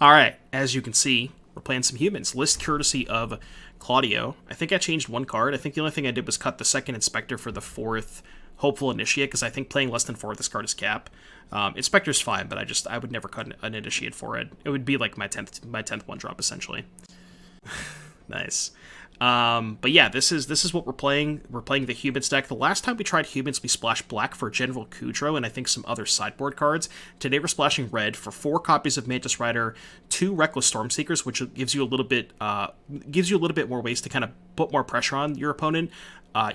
Alright, as you can see, we're playing some humans. List courtesy of Claudio. I think I changed one card. I think the only thing I did was cut the second Inspector for the fourth Hopeful Initiate, because I think playing less than 4 of this card is cap. Inspector's fine, but I would never cut an Initiate for it. It would be like my 10th one-drop, essentially. Nice. But yeah, this is what we're playing. We're playing the Humans deck. The last time we tried Humans, we splashed black for General Kudrow and I think some other sideboard cards. Today we're splashing red for 4 copies of Mantis Rider, 2 Reckless Stormseekers, which gives you a little bit more ways to kind of put more pressure on your opponent.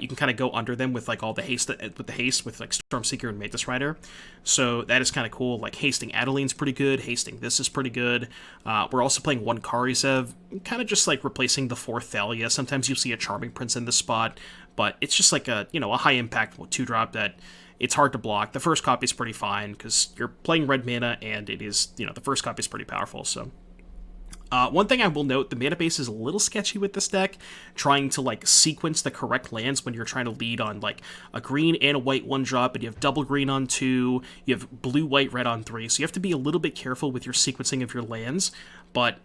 You can kind of go under them with like all the haste with like Stormseeker and Mantis Rider. So that is kind of cool. Like hasting Adeline's pretty good. Hasting this is pretty good. We're also playing 1 Kari Zev, kind of just like replacing the 4th Thalia. Sometimes you'll see a Charming Prince in this spot, but it's just like a high impact 2-drop that it's hard to block. The first copy is pretty fine because you're playing red mana and it is, the first copy is pretty powerful. So one thing I will note, the mana base is a little sketchy with this deck, trying to like sequence the correct lands when you're trying to lead on like a green and a white 1-drop, and you have double green on 2, you have blue, white, red on 3, so you have to be a little bit careful with your sequencing of your lands. But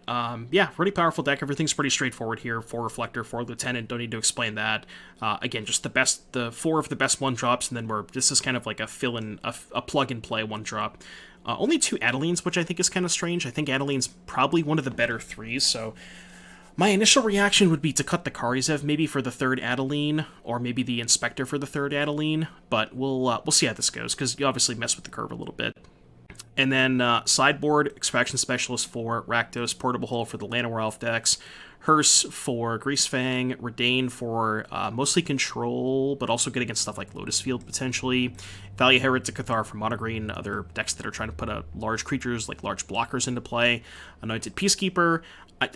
yeah, pretty powerful deck. Everything's pretty straightforward here. 4 Reflector, 4 Lieutenant, don't need to explain that. Again, just the 4 of the best 1-drops, and then this is kind of like a fill-in, a plug-and-play 1-drop. Only 2 Adelines, which I think is kind of strange. I think Adeline's probably one of the better 3s, so my initial reaction would be to cut the Kari Zev maybe for the 3rd Adeline, or maybe the Inspector for the 3rd Adeline, but we'll see how this goes, because you obviously mess with the curve a little bit. And then sideboard, Extraction Specialist for Rakdos, Portable Hole for the Llanowar Elf decks, Hearse for Greasefang, Reidane for mostly control, but also good against stuff like Lotus Field, potentially. Thalia, Heretic, Cathar for Mono Green, other decks that are trying to put large creatures, like large blockers, into play. Anointed Peacekeeper.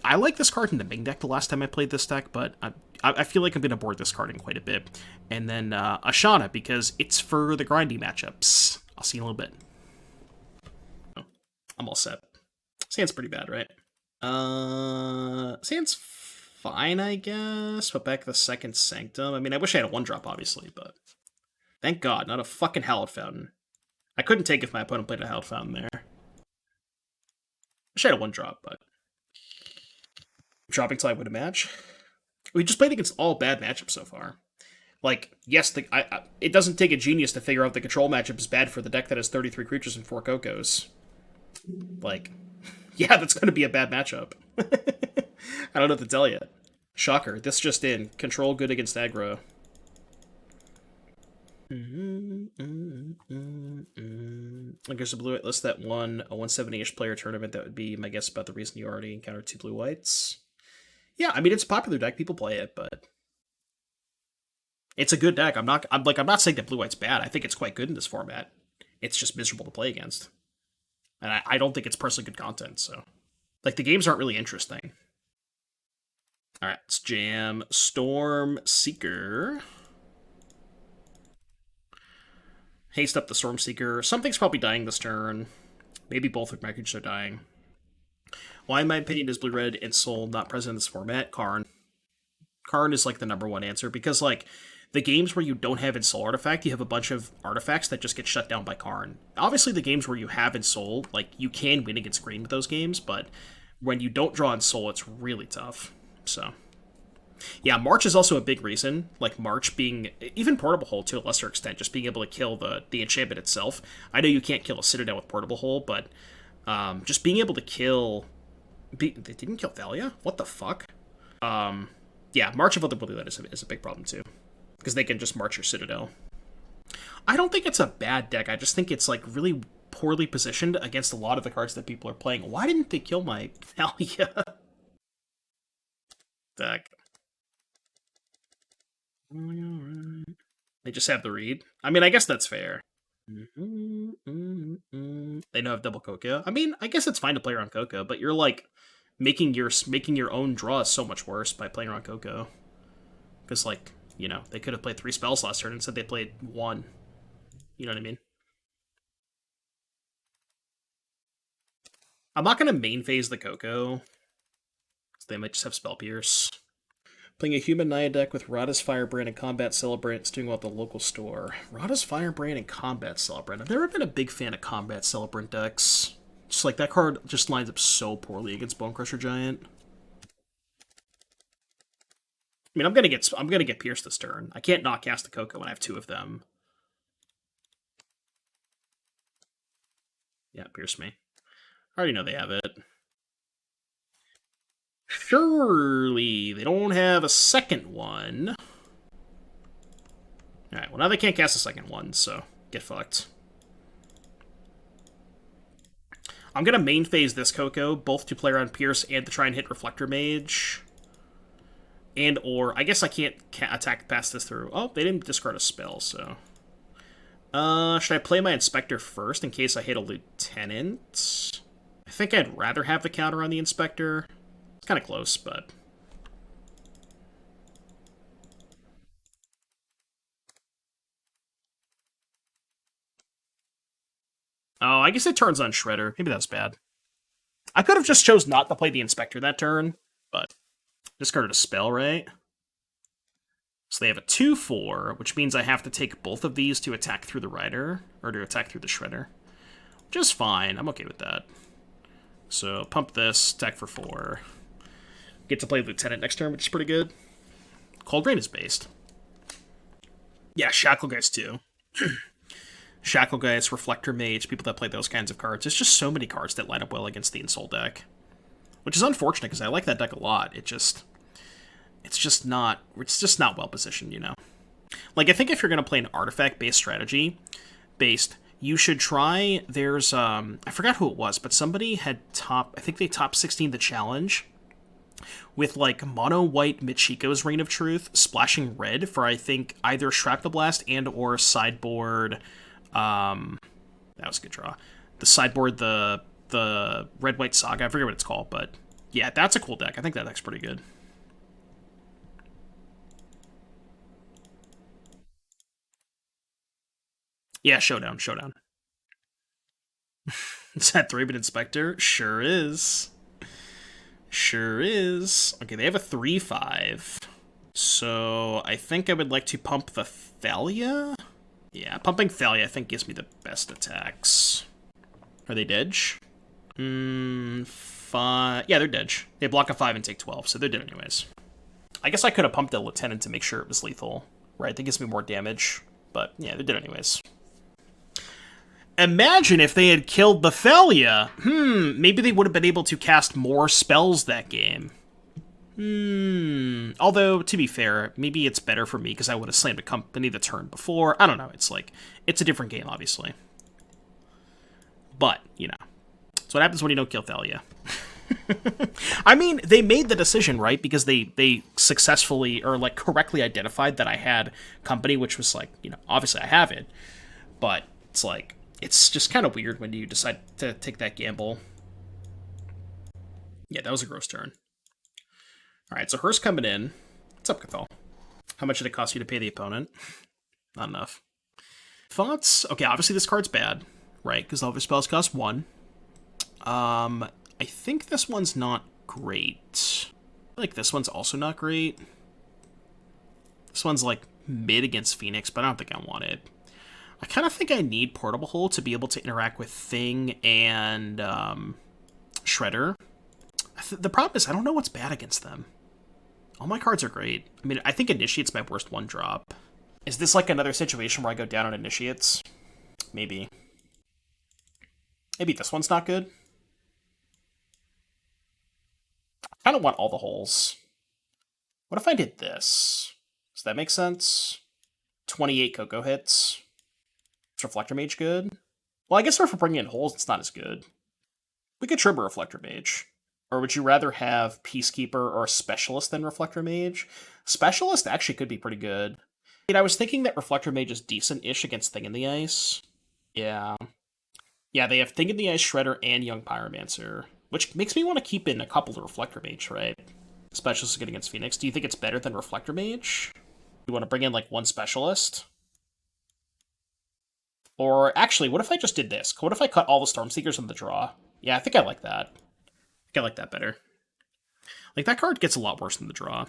I like this card in the main deck the last time I played this deck, but I feel like I'm going to board this card in quite a bit. And then a Shanna, because it's for the grindy matchups. I'll see you in a little bit. I'm all set. Sand's pretty bad, right? Sand's fine, I guess. Put back the second Sanctum. I mean, I wish I had a 1-drop, obviously, but thank God, not a fucking Hallowed Fountain. I couldn't take if my opponent played a Hallowed Fountain there. Wish I had a 1-drop, but dropping till I win a match. We just played against all bad matchups so far. Like, yes, it doesn't take a genius to figure out the control matchup is bad for the deck that has 33 creatures and 4 Cocos. Like, yeah, that's going to be a bad matchup. I don't know what to tell you. Shocker. This just in. Control good against aggro. Like there's a blue-white list that won a 170-ish player tournament. That would be my guess about the reason you already encountered 2 blue-whites. Yeah, I mean, it's a popular deck. People play it, but it's a good deck. I'm not saying that blue-white's bad. I think it's quite good in this format. It's just miserable to play against. And I don't think it's personally good content, so like the games aren't really interesting. Alright, let's jam Stormseeker. Haste up the Stormseeker. Something's probably dying this turn. Maybe both of my creatures are dying. Why, in my opinion, is Blue-Red and Soul not present in this format? Karn. Karn is like the #1 answer, because like the games where you don't have Ensoul Artifact, you have a bunch of artifacts that just get shut down by Karn. Obviously, the games where you have Ensoul, like, you can win against green with those games, but when you don't draw Ensoul, it's really tough. So, yeah, March is also a big reason. Like, March being, even Portable Hole to a lesser extent, just being able to kill the enchantment itself. I know you can't kill a Citadel with Portable Hole, but just being able to kill... They didn't kill Thalia? What the fuck? Yeah, March of Otherworldly Light is a big problem, too. Because they can just march your Citadel. I don't think it's a bad deck. I just think it's like really poorly positioned against a lot of the cards that people are playing. Why didn't they kill my Thalia? Deck. They just have the read. I mean, I guess that's fair. They don't have double Coco. I mean, I guess it's fine to play around Coco, but you're like making your own draw so much worse by playing around Coco. Because like, they could have played 3 spells last turn, instead they played 1. You know what I mean? I'm not going to main phase the Coco. They might just have Spell Pierce. Playing a human Naya deck with Rada's Firebrand and Combat Celebrant. It's doing well at the local store. Rada's Firebrand and Combat Celebrant. I've never been a big fan of Combat Celebrant decks. Just like that card just lines up so poorly against Bonecrusher Giant. I mean, I'm gonna get Pierce this turn. I can't not cast the Coco when I have two of them. Yeah, Pierce me. I already know they have it. Surely they don't have a second one. Alright, well now they can't cast a second one, so get fucked. I'm gonna main phase this Coco, both to play around Pierce and to try and hit Reflector Mage. And or, I guess I can't attack past this through. Oh, they didn't discard a spell, so... should I play my Inspector first in case I hit a Lieutenant? I think I'd rather have the counter on the Inspector. It's kind of close, but... Oh, I guess it turns on Shredder. Maybe that's bad. I could have just chose not to play the Inspector that turn, but discarded a spell, right? So they have a 2/4, which means I have to take both of these to attack through the Rider, or to attack through the Shredder. Which is fine. I'm okay with that. So pump this, attack for 4. Get to play Lieutenant next turn, which is pretty good. Cold Rain is based. Yeah, Shacklegeist too. Shacklegeist, Reflector Mage, people that play those kinds of cards. There's just so many cards that line up well against the Insult deck. Which is unfortunate, because I like that deck a lot. It's just not well positioned, you know? Like, I think if you're going to play an artifact-based strategy, you should try, there's, I forgot who it was, but somebody had I think they top 16 the challenge, with, like, mono-white Michiko's Reign of Truth, splashing red for, I think, either Shrapnel Blast and or sideboard, that was a good draw. The sideboard, the Red-White Saga, I forget what it's called, but yeah, that's a cool deck. I think that deck's pretty good. Yeah, Showdown. Is that Thraben Inspector? Sure is. Sure is. Okay, they have a 3/5. So I think I would like to pump the Thalia? Yeah, pumping Thalia I think gives me the best attacks. Are they dead? 5. Yeah, they're dead. They block a 5 and take 12, so they're dead anyways. I guess I could have pumped a Lieutenant to make sure it was lethal. Right, that gives me more damage. But yeah, they're dead anyways. Imagine if they had killed the Thalia. Maybe they would have been able to cast more spells that game. Although, to be fair, maybe it's better for me because I would have slammed a company the turn before. I don't know. It's like, it's a different game, obviously. But, you know. That's what happens when you don't kill Thalia. I mean, they made the decision, right? Because they successfully, or like correctly identified that I had company, which was like, you know, obviously I have it. But it's like, it's just kind of weird when you decide to take that gamble. Yeah, that was a gross turn. Alright, so Hearst coming in. What's up, Cathar? How much did it cost you to pay the opponent? Not enough. Thoughts? Okay, obviously this card's bad, right? Because all of your spells cost 1. I think this one's not great. I feel like this one's also not great. This one's like mid against Phoenix, but I don't think I want it. I kind of think I need Portable Hole to be able to interact with Thing and Shredder. The problem is I don't know what's bad against them. All my cards are great. I mean, I think Initiate's my worst one drop. Is this like another situation where I go down on Initiates? Maybe. Maybe this one's not good. I kind of want all the holes. What if I did this? Does that make sense? 28 Coco hits. Is Reflector Mage good? Well, I guess if we're bringing in holes, it's not as good. We could trim a Reflector Mage. Or would you rather have Peacekeeper or Specialist than Reflector Mage? Specialist actually could be pretty good. I was thinking that Reflector Mage is decent-ish against Thing in the Ice. Yeah. Yeah, they have Thing in the Ice, Shredder, and Young Pyromancer. Which makes me want to keep in a couple of Reflector Mage, right? Specialist is good against Phoenix. Do you think it's better than Reflector Mage? You want to bring in, like, one Specialist? Or, actually, what if I just did this? What if I cut all the Stormseekers in the draw? Yeah, I think I like that. I think I like that better. Like, that card gets a lot worse than the draw.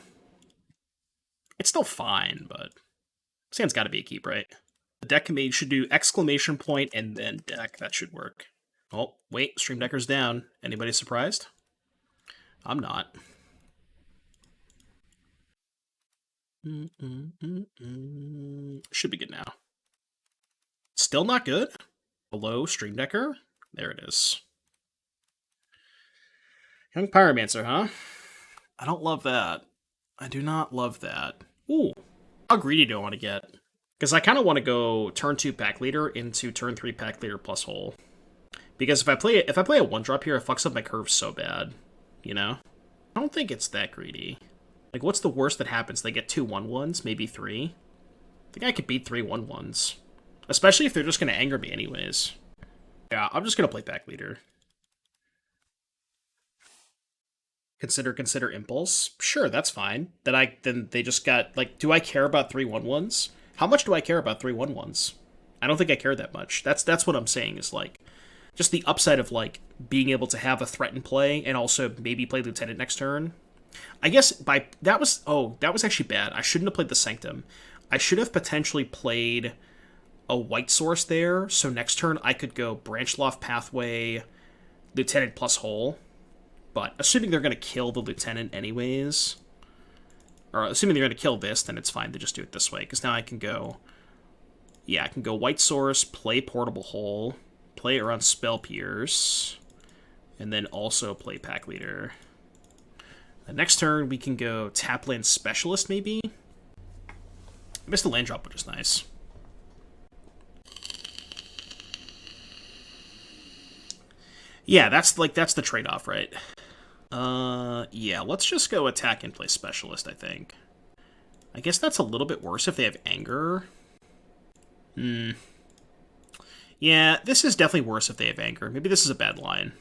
It's still fine, but... this hand's gotta be a keep, right? The deck mage should do exclamation point and then deck. That should work. Oh, wait, Stream Decker's down. Anybody surprised? I'm not. Should be good now. Still not good? Below Stream Decker? There it is. Young Pyromancer, huh? I don't love that. I do not love that. Ooh. How greedy do I want to get? Because I kind of want to go turn 2 pack leader into turn 3 pack leader plus hole. Because if I play a 1-drop here, it fucks up my curve so bad. You know? I don't think it's that greedy. Like, what's the worst that happens? They get 2 1/1s, maybe 3. I think I could beat 3 1/1s. Especially if they're just going to anger me anyways. Yeah, I'm just going to play pack leader. Consider Impulse. Sure, that's fine. Then they just got, like, do I care about 3 1/1s? How much do I care about 3 1/1s? I don't think I care that much. That's what I'm saying is, like, just the upside of, like, being able to have a threat in play and also maybe play Lieutenant next turn. I guess that was actually bad. I shouldn't have played the Sanctum. I should have potentially played a white source there, so next turn I could go Branchloft Pathway, Lieutenant plus Hole. But assuming they're going to kill the Lieutenant anyways, or assuming they're going to kill this, then it's fine to just do it this way, because now I can go, yeah, I can go white source, play Portable Hole, play it around Spell Pierce, and then also play Pack Leader. The next turn, we can go Tapland Specialist, maybe? I missed the land drop, which is nice. Yeah, that's the trade-off, right? Yeah, let's just go attack and play Specialist, I think. I guess that's a little bit worse if they have Anger. Yeah, this is definitely worse if they have Anger. Maybe this is a bad line.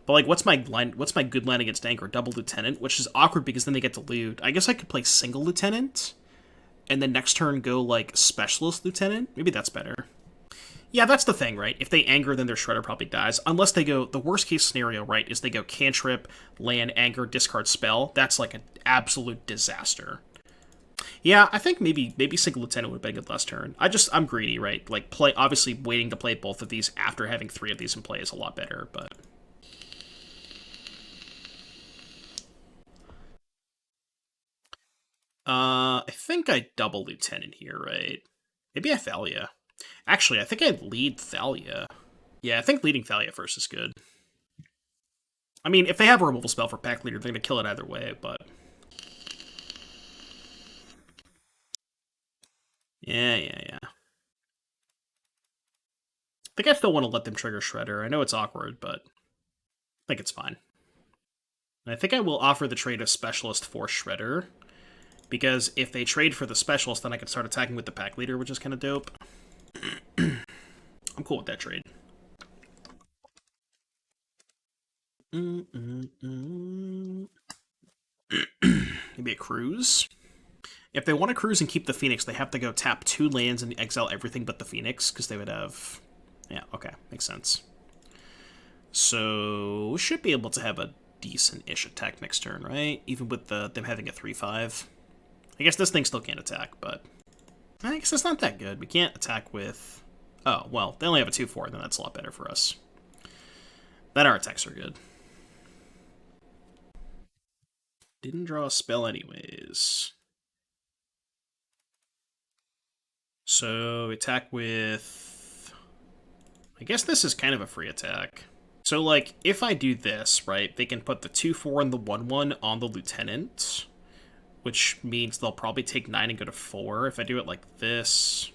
But, like, what's my good line against Anger? Double Lieutenant, which is awkward because then they get to loot. I guess I could play single Lieutenant, and then next turn go, like, Specialist Lieutenant. Maybe that's better. Yeah, that's the thing, right? If they anger, then their Shredder probably dies. Unless they go, the worst case scenario, right, is they go cantrip, land, anger, discard spell. That's like an absolute disaster. Yeah, I think maybe single lieutenant would have been a good last turn. I'm greedy, right? Like, obviously waiting to play both of these after having 3 of these in play is a lot better, but... I think I double lieutenant here, right? Maybe I Thalia. Actually, I think I'd lead Thalia. Yeah, I think leading Thalia first is good. I mean, if they have a removal spell for pack leader, they're going to kill it either way, but... Yeah. I think I still want to let them trigger Shredder. I know it's awkward, but I think it's fine. And I think I will offer the trade of Specialist for Shredder, because if they trade for the Specialist, then I can start attacking with the pack leader, which is kind of dope. I'm cool with that trade. Maybe a cruise? If they want to cruise and keep the Phoenix, they have to go tap 2 lands and exile everything but the Phoenix, because they would have... Yeah, okay, makes sense. So, we should be able to have a decent-ish attack next turn, right? Even with them having a 3/5. I guess this thing still can't attack, but... I guess it's not that good. We can't attack with... Oh, well, they only have a 2/4, then that's a lot better for us. Then our attacks are good. Didn't draw a spell anyways. So, attack with... I guess this is kind of a free attack. So, like, if I do this, right, they can put the 2/4 and the 1/1 on the Lieutenant, which means they'll probably take 9 and go to 4. If I do it like this...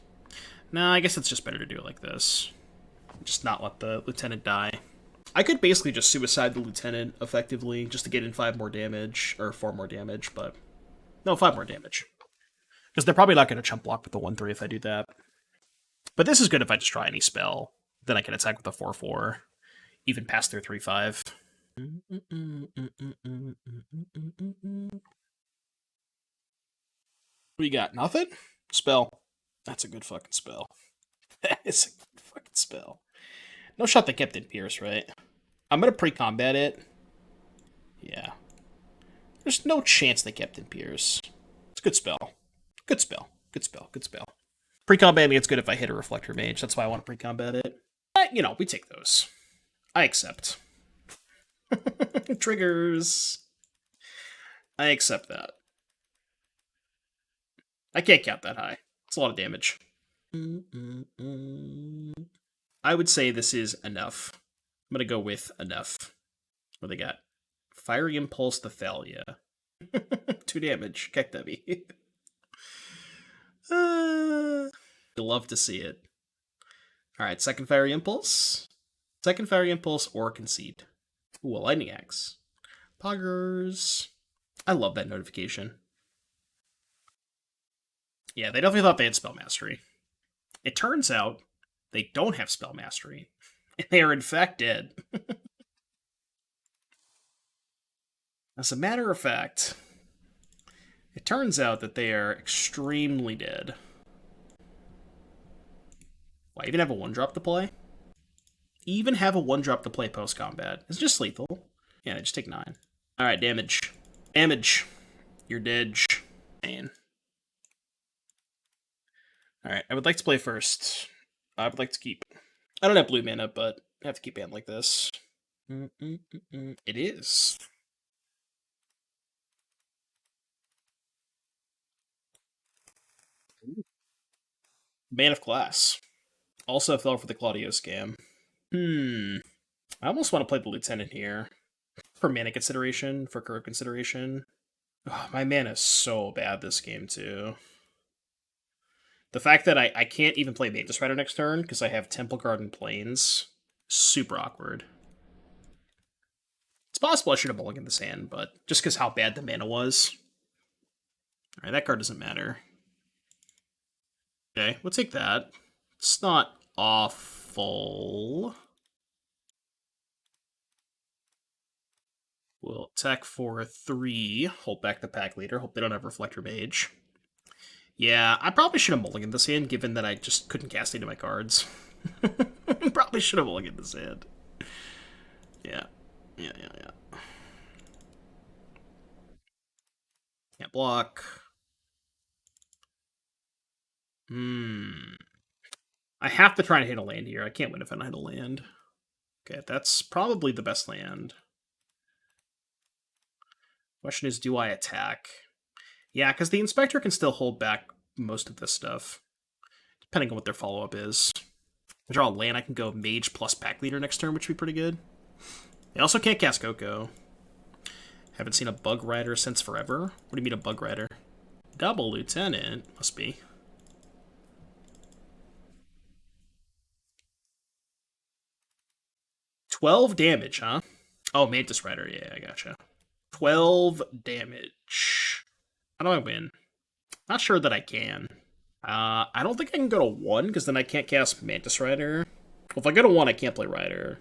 No, I guess it's just better to do it like this. Just not let the Lieutenant die. I could basically just suicide the Lieutenant, effectively, just to get in 5 more damage, or 4 more damage, but... No, 5 more damage. Because they're probably not going to chump block with the 1/3 if I do that. But this is good if I just try any spell. Then I can attack with the 4/4, even past their 3/5. We got nothing? Spell. That's a good fucking spell. That is a good fucking spell. No shot they kept in Pierce, right? I'm going to pre-combat it. Yeah. There's no chance they kept in Pierce. It's a good spell. Good spell. Good spell. Good spell. Pre-combating it's good if I hit a Reflector Mage. That's why I want to pre-combat it. But, you know, we take those. I accept. Triggers. I accept that. I can't count that high. It's a lot of damage. I would say this is enough. I'm going to go with enough. What they got? Fiery Impulse to Thalia. 2 damage. Kekdevi. You'll love to see it. Alright, second Fiery Impulse. Second Fiery Impulse or Concede. Ooh, a Lightning Axe. Poggers. I love that notification. Yeah, they definitely thought they had Spell Mastery. It turns out they don't have Spell Mastery. And they are in fact dead. As a matter of fact, it turns out that they are extremely dead. Why even have a 1-drop to play? Even have a 1-drop to play post-combat. It's just lethal. Yeah, just take 9. Alright, damage. Damage. You're dead. Man. Alright, I would like to play first. I would like to keep... I don't have blue mana, but I have to keep hand like this. It is. Man of Glass. Also fell for the Claudio scam. I almost want to play the Lieutenant here. For mana consideration, for curve consideration. Oh, my mana is so bad this game, too. The fact that I can't even play Mantis Rider next turn, because I have Temple Garden Plains, super awkward. It's possible I should have mulliganed this hand, but just because how bad the mana was. Alright, that card doesn't matter. Okay, we'll take that. It's not awful. We'll attack for 3, hold back the pack leader, hope they don't have Reflector Mage. Yeah, I probably should have mulliganed this hand, given that I just couldn't cast any of my cards. Probably should have mulliganed this hand. Yeah. Can't block. I have to try to hit a land here. I can't win if I don't hit a land. Okay, that's probably the best land. Question is, do I attack? Yeah, because the Inspector can still hold back most of this stuff, depending on what their follow-up is. I draw a land, I can go Mage plus Pack Leader next turn, which would be pretty good. They also can't cast Coco. Haven't seen a Bug Rider since forever. What do you mean a Bug Rider? Double Lieutenant, must be. $12 damage, huh? Oh, Mantis Rider, yeah, I gotcha. 12 damage. How do I win? Not sure that I can. I don't think I can go to 1, because then I can't cast Mantis Rider. Well, if I go to 1, I can't play Rider.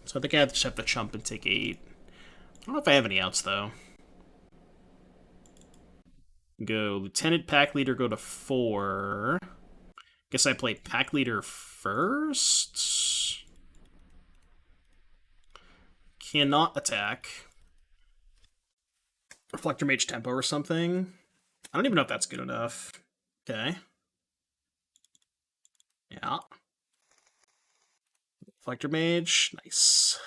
So I think I just have to chump and take 8. I don't know if I have any outs, though. Go Lieutenant, Pack Leader, go to 4. Guess I play Pack Leader first. Cannot attack. Reflector Mage Tempo or something. I don't even know if that's good enough. Okay. Yeah. Reflector Mage. Nice.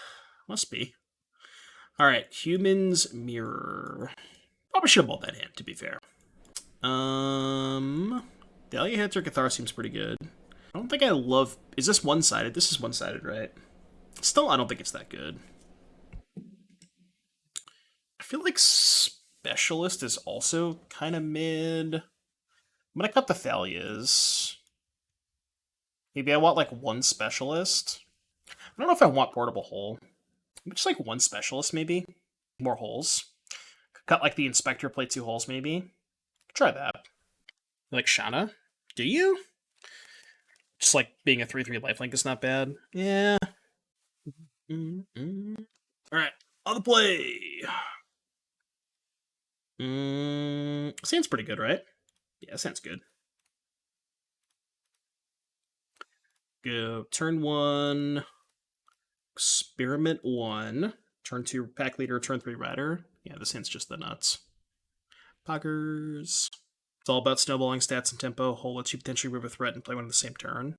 Must be. Alright, Humans Mirror. Probably should have bought that hand, to be fair. Thalia Heretic Cathar seems pretty good. I don't think I love... Is this one-sided? This is one-sided, right? Still, I don't think it's that good. I feel like Specialist is also kind of mid. I'm gonna cut the Thalias. Maybe I want like 1 Specialist. I don't know if I want Portable Hole. Just like 1 Specialist, maybe. More holes. Cut like the Inspector, play 2 holes, maybe. Try that. You like Shanna? Do you? Just like being a 3/3 lifelink is not bad. Yeah. Alright, on the play. Sounds pretty good, right? Yeah, sounds good. Go turn 1. Experiment 1. Turn 2 Pack Leader, turn 3 Rider. Yeah, this hand's just the nuts. Poggers. It's all about snowballing stats and tempo. Hole lets you potentially remove a threat and play one on the same turn.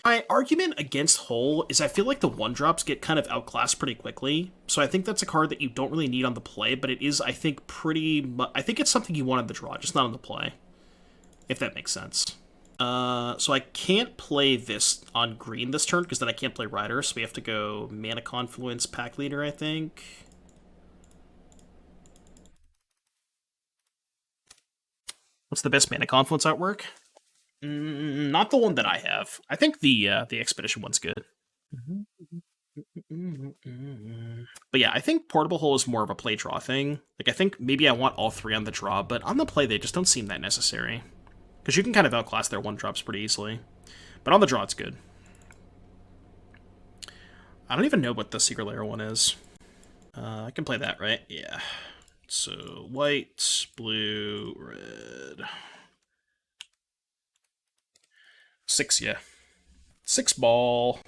My argument against Hole is I feel like the 1-drops get kind of outclassed pretty quickly, so I think that's a card that you don't really need on the play, but it is, I think, I think it's something you want on the draw, just not on the play, if that makes sense. So I can't play this on green this turn, because then I can't play Rider, so we have to go Mana Confluence, Pack Leader, I think. What's the best Mana Confluence artwork? Not the one that I have. I think the Expedition one's good. But yeah, I think Portable Hole is more of a play draw thing. Like, I think maybe I want all 3 on the draw, but on the play they just don't seem that necessary. Because you can kind of outclass their 1-drops pretty easily. But on the draw, it's good. I don't even know what the Secret Lair one is. I can play that, right? Yeah. So, white, blue, red. 6, yeah. 6 ball.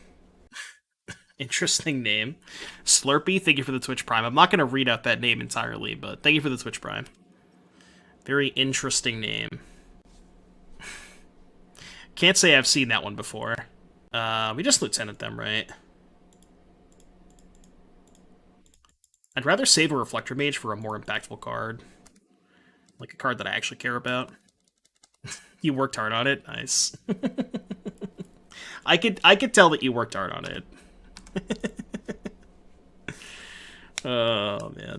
Interesting name. Slurpee, thank you for the Twitch Prime. I'm not going to read out that name entirely, but thank you for the Twitch Prime. Very interesting name. Can't say I've seen that one before. We just Lieutenant them, right? I'd rather save a Reflector Mage for a more impactful card. Like a card that I actually care about. You worked hard on it? Nice. I could tell that you worked hard on it. Oh, man.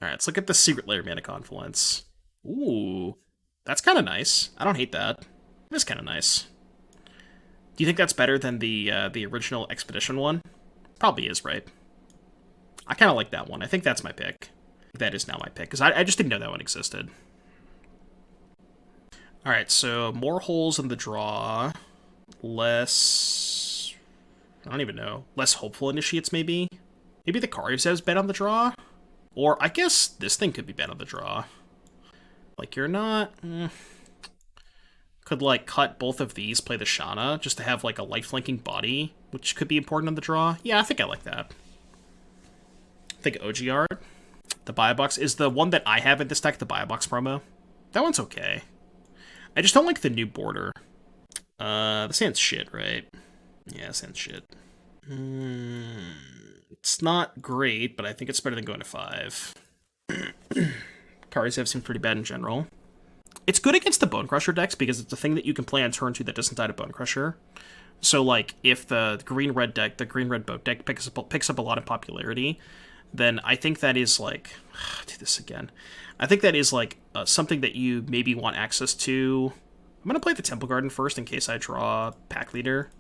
Alright, let's look at the Secret Lair Mana Confluence. Ooh. That's kind of nice. I don't hate that. It is kind of nice. Do you think that's better than the original Expedition one? Probably is, right? I kind of like that one. I think that's my pick. That is now my pick, because I just didn't know that one existed. Alright, so more holes in the draw. Less... I don't even know. Less hopeful initiates, maybe? Maybe the Kari says bet on the draw? Or I guess this thing could be bet on the draw. Like, you're not... Could, like, cut both of these, play the Shanna, just to have, like, a lifelinking body, which could be important on the draw. Yeah, I think I like that. I think OG art. The Buy Box is the one that I have in this deck, the Buy Box promo. That one's okay. I just don't like the new border. This hand's shit, right? Yeah, this hand's shit. It's not great, but I think it's better than going to 5. Kari's have seemed pretty bad in general. It's good against the Bone Crusher decks because it's a thing that you can play on turn 2 that doesn't die to Bone Crusher. So, like, if the green-red deck, the green-red boat deck picks up a lot of popularity, then I think that is, like... do this again. I think that is, like, something that you maybe want access to. I'm going to play the Temple Garden first in case I draw Pack Leader.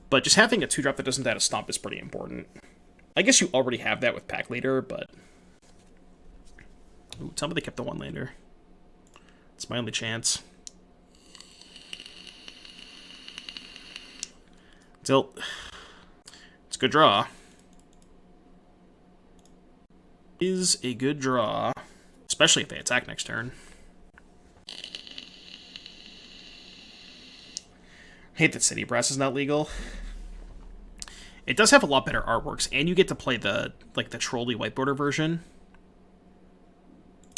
But just having a 2-drop that doesn't die to Stomp is pretty important. I guess you already have that with Pack Leader, but... Ooh, tell me they kept the 1-lander. It's my only chance. Tilt. It's a good draw. Is a good draw. Especially if they attack next turn. I hate that City Brass is not legal. It does have a lot better artworks, and you get to play the trolley white border version.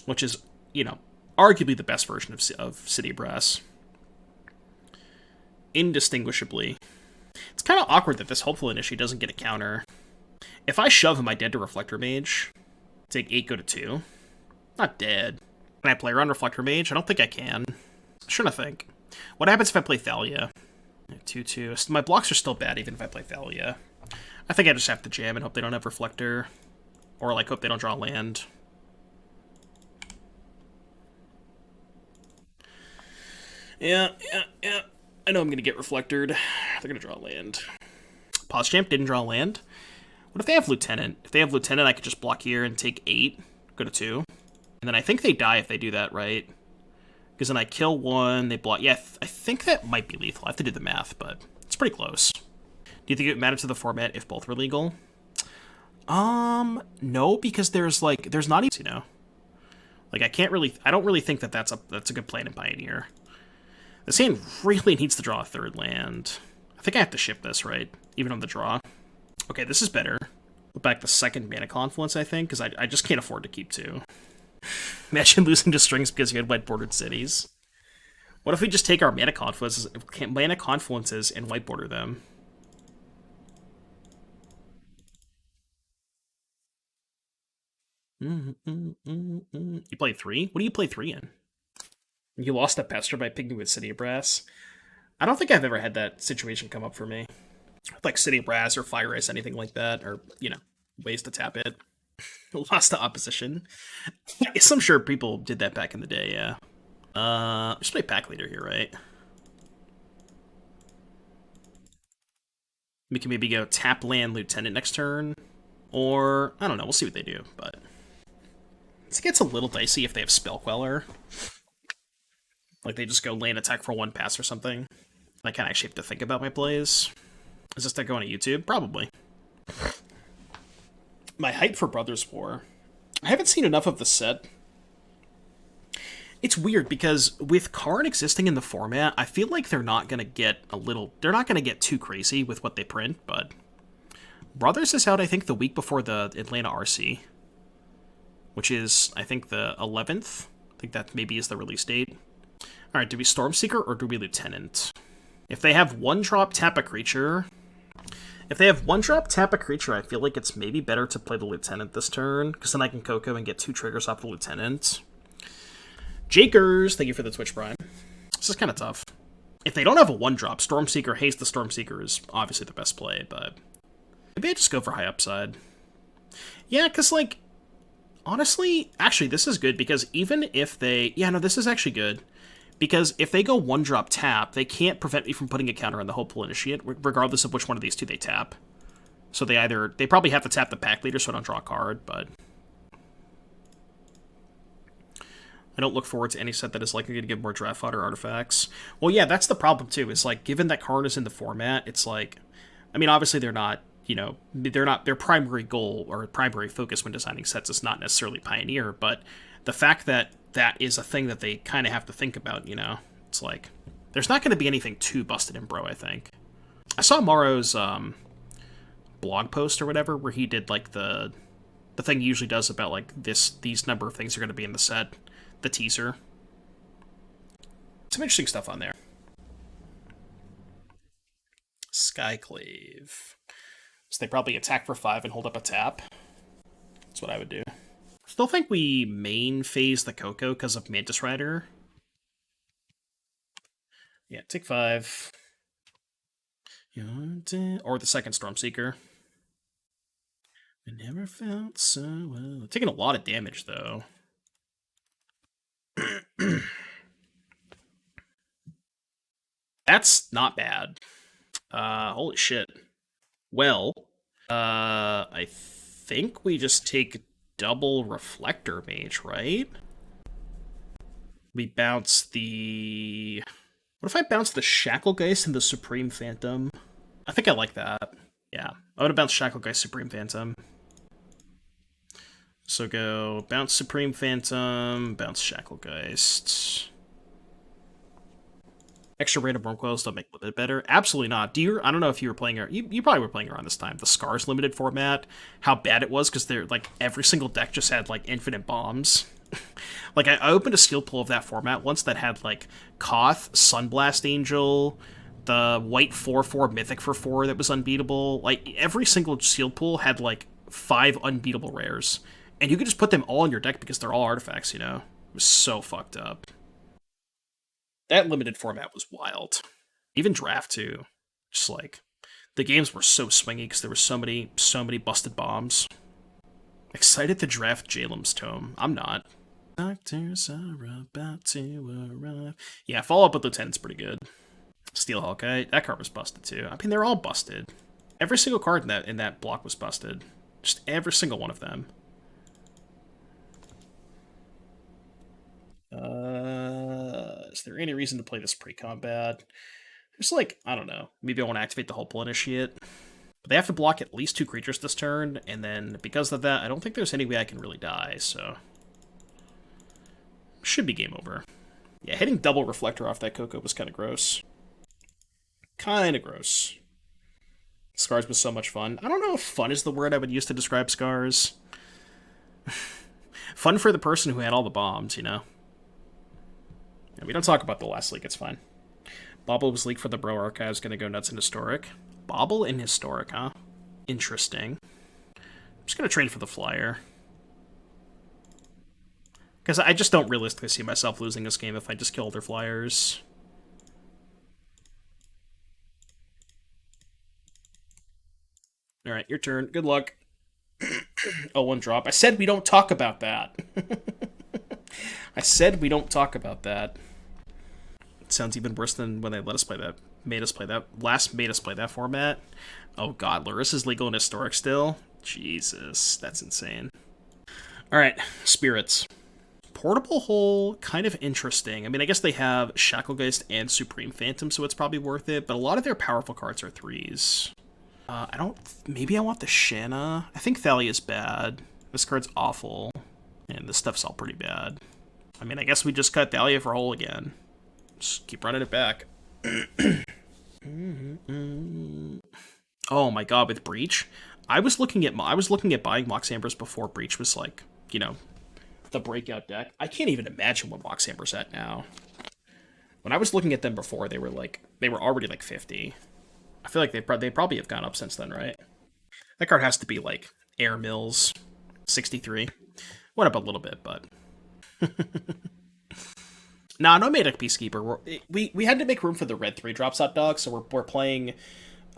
Which is, you know, arguably the best version of City Brass. Indistinguishably. It's kind of awkward that this Hopeful Initiate doesn't get a counter. If I shove him, I dead to Reflector Mage. Take 8, go to 2. Not dead. Can I play around Reflector Mage? I don't think I can. I'm trying to think. What happens if I play Thalia? 2-2. My blocks are still bad even if I play Thalia. I think I just have to jam and hope they don't have Reflector. Or, like, hope they don't draw land. Yeah. I know I'm going to get Reflectored. They're going to draw land. PosChamp didn't draw land. What if they have Lieutenant? If they have Lieutenant, I could just block here and take 8, go to 2. And then I think they die if they do that, right? Because then I kill 1, they block... Yeah, I think that might be lethal. I have to do the math, but it's pretty close. Do you think it would matter to the format if both were legal? No, because there's not even, you know? Like, I don't really think that that's a good plan in Pioneer. This hand really needs to draw a 3rd land. I think I have to ship this, right? Even on the draw. Okay, this is better. Put back the 2nd Mana Confluence, I think, because I just can't afford to keep 2. Imagine losing to Strings because you had white-bordered cities. What if we just take our Mana Confluences and whiteboarder them? You play 3? What do you play 3 in? You lost a Pester by picking with City of Brass? I don't think I've ever had that situation come up for me. Like City of Brass or Fire Ice, anything like that, or, ways to tap it. Lost to opposition. I guess I'm sure people did that back in the day, yeah. Just play Pack Leader here, right? We can maybe go tap land Lieutenant next turn. Or, I don't know, we'll see what they do, but... It gets a little dicey if they have Spell Queller. Like, they just go land attack for 1 pass or something. I kind of actually have to think about my plays. Is this deck going to YouTube? Probably. My hype for Brothers War. I haven't seen enough of the set. It's weird, because with Karn existing in the format, I feel like they're not going to get they're not going to get too crazy with what they print, but... Brothers is out, I think, the week before the Atlanta RC. Which is, I think, the 11th. I think that maybe is the release date. Alright, do we Stormseeker or do we Lieutenant? If they have 1-drop tap a creature... If they have 1-drop tap a creature, I feel like it's maybe better to play the Lieutenant this turn, because then I can Coco and get 2 triggers off the Lieutenant. Jakers, thank you for the Twitch Prime. This is kind of tough. If they don't have a 1-drop, Stormseeker, Haste the Stormseeker is obviously the best play, but... Maybe I just go for high upside. Yeah, because, like... Honestly, actually, this is good, because even if they... Yeah, no, this is actually good. Because if they go 1-drop tap, they can't prevent me from putting a counter on the Hopeful Initiate, regardless of which one of these two they tap. So they probably have to tap the Pack Leader so I don't draw a card, but... I don't look forward to any set that is likely to give more draft fodder artifacts. Well, yeah, that's the problem, too, is, like, given that Karn is in the format, it's like... I mean, obviously they're not, their primary goal or primary focus when designing sets is not necessarily Pioneer, but the fact that that is a thing that they kind of have to think about, it's like, there's not going to be anything too busted in Bro, I think. I saw Morrow's blog post or whatever, where he did, like, the thing he usually does about, like, these number of things are going to be in the set, the teaser. Some interesting stuff on there. Skyclave. So they probably attack for 5 and hold up a tap. That's what I would do. Still think we main phase the Coco because of Mantis Rider. Yeah, take 5. Or the second Stormseeker. I never felt so well. Taking a lot of damage, though. That's not bad. Holy shit. Well, I think we just take double Reflector Mage, right? We bounce the... What if I bounce the Shacklegeist and the Supreme Phantom? I think I like that. Yeah, I would have bounced Shacklegeist, Supreme Phantom. So go bounce Supreme Phantom, bounce Shacklegeist. Extra random worm coils don't make it a bit better. Absolutely not. I don't know if you were playing, you probably were playing around this time. The Scars limited format, how bad it was, because they're like every single deck just had like infinite bombs. Like I opened a skill pool of that format once that had like Koth, Sunblast Angel, the white 4/4 Mythic for 4 that was unbeatable. Like every single skill pool had like 5 unbeatable rares, and you could just put them all in your deck because they're all artifacts. It was so fucked up. That limited format was wild. Even draft, too. Just like, the games were so swingy because there were so many busted bombs. Excited to draft Jalem's Tome. I'm not. Doctors are about to arrive. Yeah, Follow Up with Lieutenant's pretty good. Steel Hawkeye, that card was busted, too. I mean, they're all busted. Every single card in that block was busted. Just every single one of them. Is there any reason to play this pre-combat? There's like, I don't know, maybe I want to activate the Hopeful Initiate. But they have to block at least 2 creatures this turn, and then because of that, I don't think there's any way I can really die, so... Should be game over. Yeah, hitting double Reflector off that Coco was kind of gross. Kind of gross. Scars was so much fun. I don't know if fun is the word I would use to describe Scars. Fun for the person who had all the bombs, And we don't talk about the last leak, it's fine. Bobble was leaked for the Bro Archives, gonna go nuts in Historic. Bobble in Historic, huh? Interesting. I'm just gonna trade for the Flyer. Because I just don't realistically see myself losing this game if I just kill their Flyers. Alright, your turn. Good luck. Oh, one drop. I said we don't talk about that. I said we don't talk about that. It sounds even worse than when they let us play that. Made us play that format. Oh god, Larissa's legal and Historic still? Jesus, that's insane. Alright, Spirits. Portable Hole, kind of interesting. I mean, I guess they have Shacklegeist and Supreme Phantom, so it's probably worth it, but a lot of their powerful cards are 3s. Maybe I want the Shanna. I think Thalia's bad. This card's awful. And this stuff's all pretty bad. I mean, I guess we just cut Thalia for Hole again. Just keep running it back. Oh my god, with Breach? I was looking at buying Mox Ambers before Breach was like, you know, the breakout deck. I can't even imagine what Mox Amber's at now. When I was looking at them before, they were already like 50. I feel like they probably have gone up since then, right? That card has to be like Air Mills 63. Went up a little bit, but nah, no Anointed Peacekeeper. We had to make room for the red 3-drops hot dog, so we're playing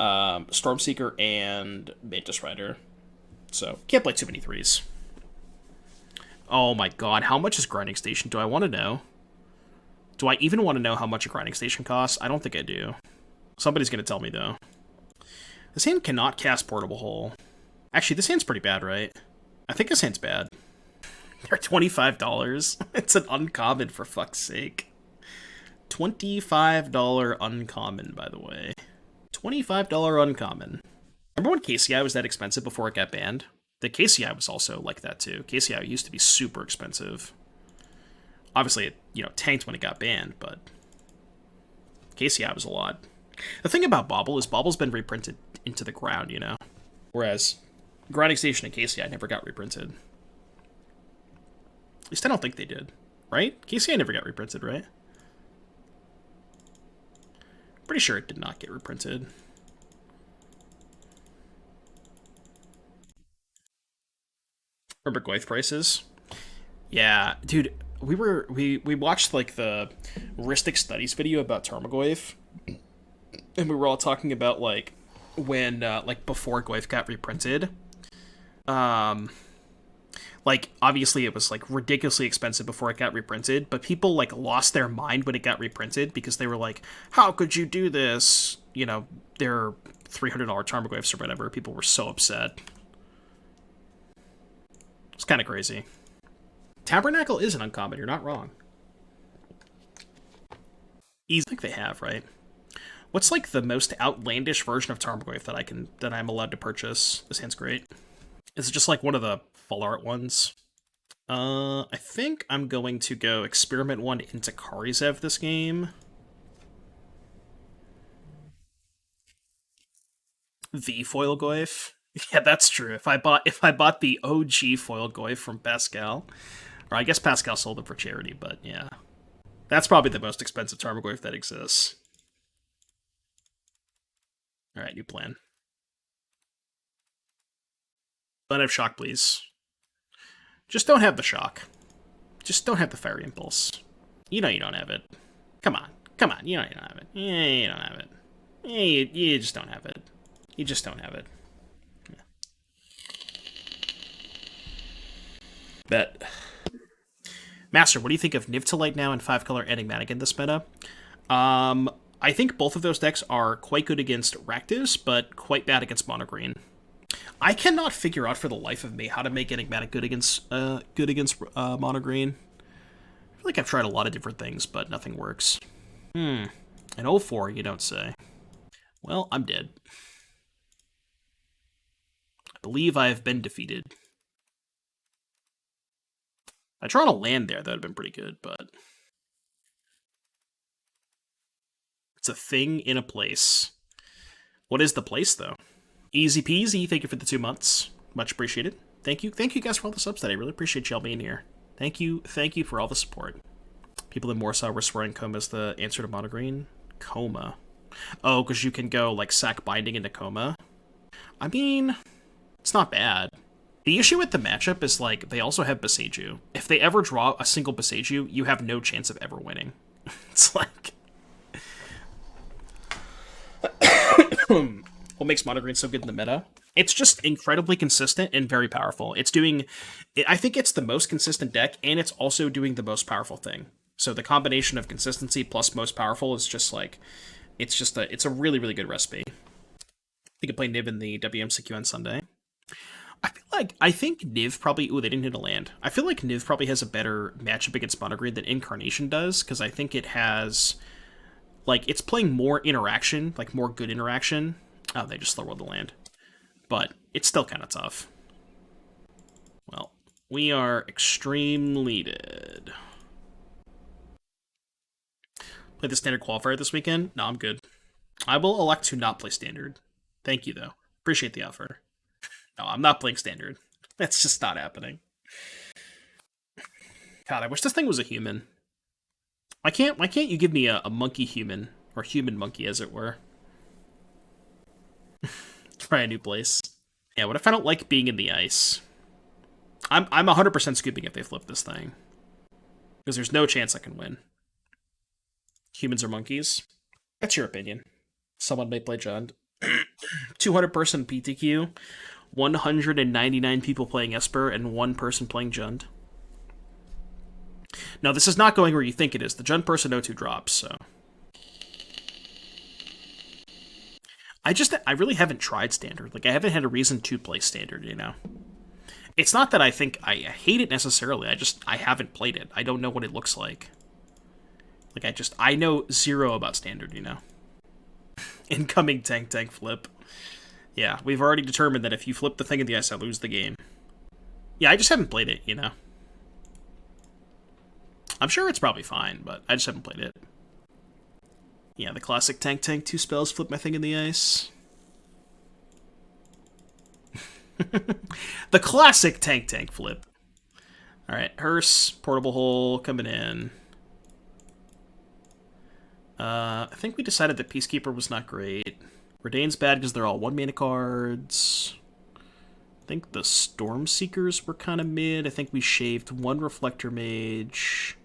Stormseeker and Mantis Rider. So can't play too many 3s. Oh my god, how much is Grinding Station? Do I want to know? Do I even want to know how much a Grinding Station costs? I don't think I do. Somebody's going to tell me, though. This hand cannot cast Portable Hole. Actually, this hand's pretty bad, right? I think this hand's bad. They're $25. It's an uncommon, for fuck's sake. $25 uncommon, by the way. $25 uncommon. Remember when KCI was that expensive before it got banned? The KCI was also like that, too. KCI used to be super expensive. Obviously, it, tanked when it got banned, but KCI was a lot. The thing about Bobble is Bobble's been reprinted into the ground, Whereas Grinding Station and KCI never got reprinted. At least I don't think they did, right? KCI never got reprinted, right? Pretty sure it did not get reprinted. Remember Goyf prices? Yeah, dude, we watched like the Ristic Studies video about Tarmogoyf. And we were all talking about, like, when, before Goyf got reprinted. Like, obviously it was, like, ridiculously expensive before it got reprinted, but people, like, lost their mind when it got reprinted because they were like, how could you do this? They're $300 Tarmogoyfs or whatever. People were so upset. It's kind of crazy. Tabernacle is an uncommon, you're not wrong. Easy, I think they have, right? What's like the most outlandish version of Tarmogoyf that I'm allowed to purchase? This hand's great. Is it just like one of the full art ones? I think I'm going to go Experiment 1 into Karizev this game. The foil Goyf. Yeah, that's true. If I bought the OG foil Goyf from Pascal, or I guess Pascal sold it for charity, but yeah. That's probably the most expensive Tarmogoyf that exists. Alright, new plan. Don't have shock, please. Just don't have the shock. Just don't have the fiery impulse. You know you don't have it. Come on. Come on, you know you don't have it. Yeah, you don't have it. Yeah, you just don't have it. You just don't have it. Yeah. Bet. Master, what do you think of Nivtolite now and 5-color Enigmatic in this meta? I think both of those decks are quite good against Rakdos, but quite bad against Mono Green. I cannot figure out for the life of me how to make Enigmatic good against Mono Green. I feel like I've tried a lot of different things, but nothing works. An 0-4, you don't say. Well, I'm dead. I believe I have been defeated. I tried a land there, that would have been pretty good, but it's a thing in a place. What is the place, though? Easy peasy. Thank you for the 2 months. Much appreciated. Thank you guys for all the subs today. I really appreciate y'all being here. Thank you for all the support. People in Warsaw were swearing Coma is the answer to Mono Green. Coma. Oh, because you can go, like, sack Binding into Coma. I mean, it's not bad. The issue with the matchup is, like, they also have Boseiju. If they ever draw a single Boseiju, you have no chance of ever winning. It's like... What makes Mono Green so good in the meta? It's just incredibly consistent and very powerful. It's doing... I think it's the most consistent deck, and it's also doing the most powerful thing. So the combination of consistency plus most powerful is just, like... It's a really, really good recipe. You can play Niv in the WMCQ on Sunday. I think Niv probably... Ooh, they didn't hit a land. I feel like Niv probably has a better matchup against Mono Green than Incarnation does, because I think it has... Like, it's playing more interaction, like more good interaction. Oh, they just slow rolled the land. But it's still kind of tough. Well, we are extremely dead. Play the Standard Qualifier this weekend? No, I'm good. I will elect to not play Standard. Thank you, though. Appreciate the offer. No, I'm not playing Standard. That's just not happening. God, I wish this thing was a human. Why can't you give me a monkey human, or human monkey, as it were? Try a new place. Yeah, what if I don't like being in the ice? I'm 100% scooping if they flip this thing. Because there's no chance I can win. Humans or monkeys? That's your opinion. Someone may play Jund. 200-person PTQ, 199 people playing Esper, and 1 person playing Jund. No, this is not going where you think it is. The Jund person O2 drops, so... I really haven't tried Standard. Like, I haven't had a reason to play Standard, you know? It's not that I think I hate it necessarily, I haven't played it. I don't know what it looks like. Like, I know zero about Standard, you know? Incoming tank flip. Yeah, we've already determined that if you flip the thing in the ice, I lose the game. Yeah, I just haven't played it, you know? I'm sure it's probably fine, but I just haven't played it. Yeah, the classic tank 2 spells, flip my thing in the ice. The classic tank flip. Alright, Hearse, Portable Hole, coming in. I think we decided that Peacekeeper was not great. Reidane's bad because they're all 1-mana cards. I think the Stormseekers were kind of mid. I think we shaved 1 Reflector Mage.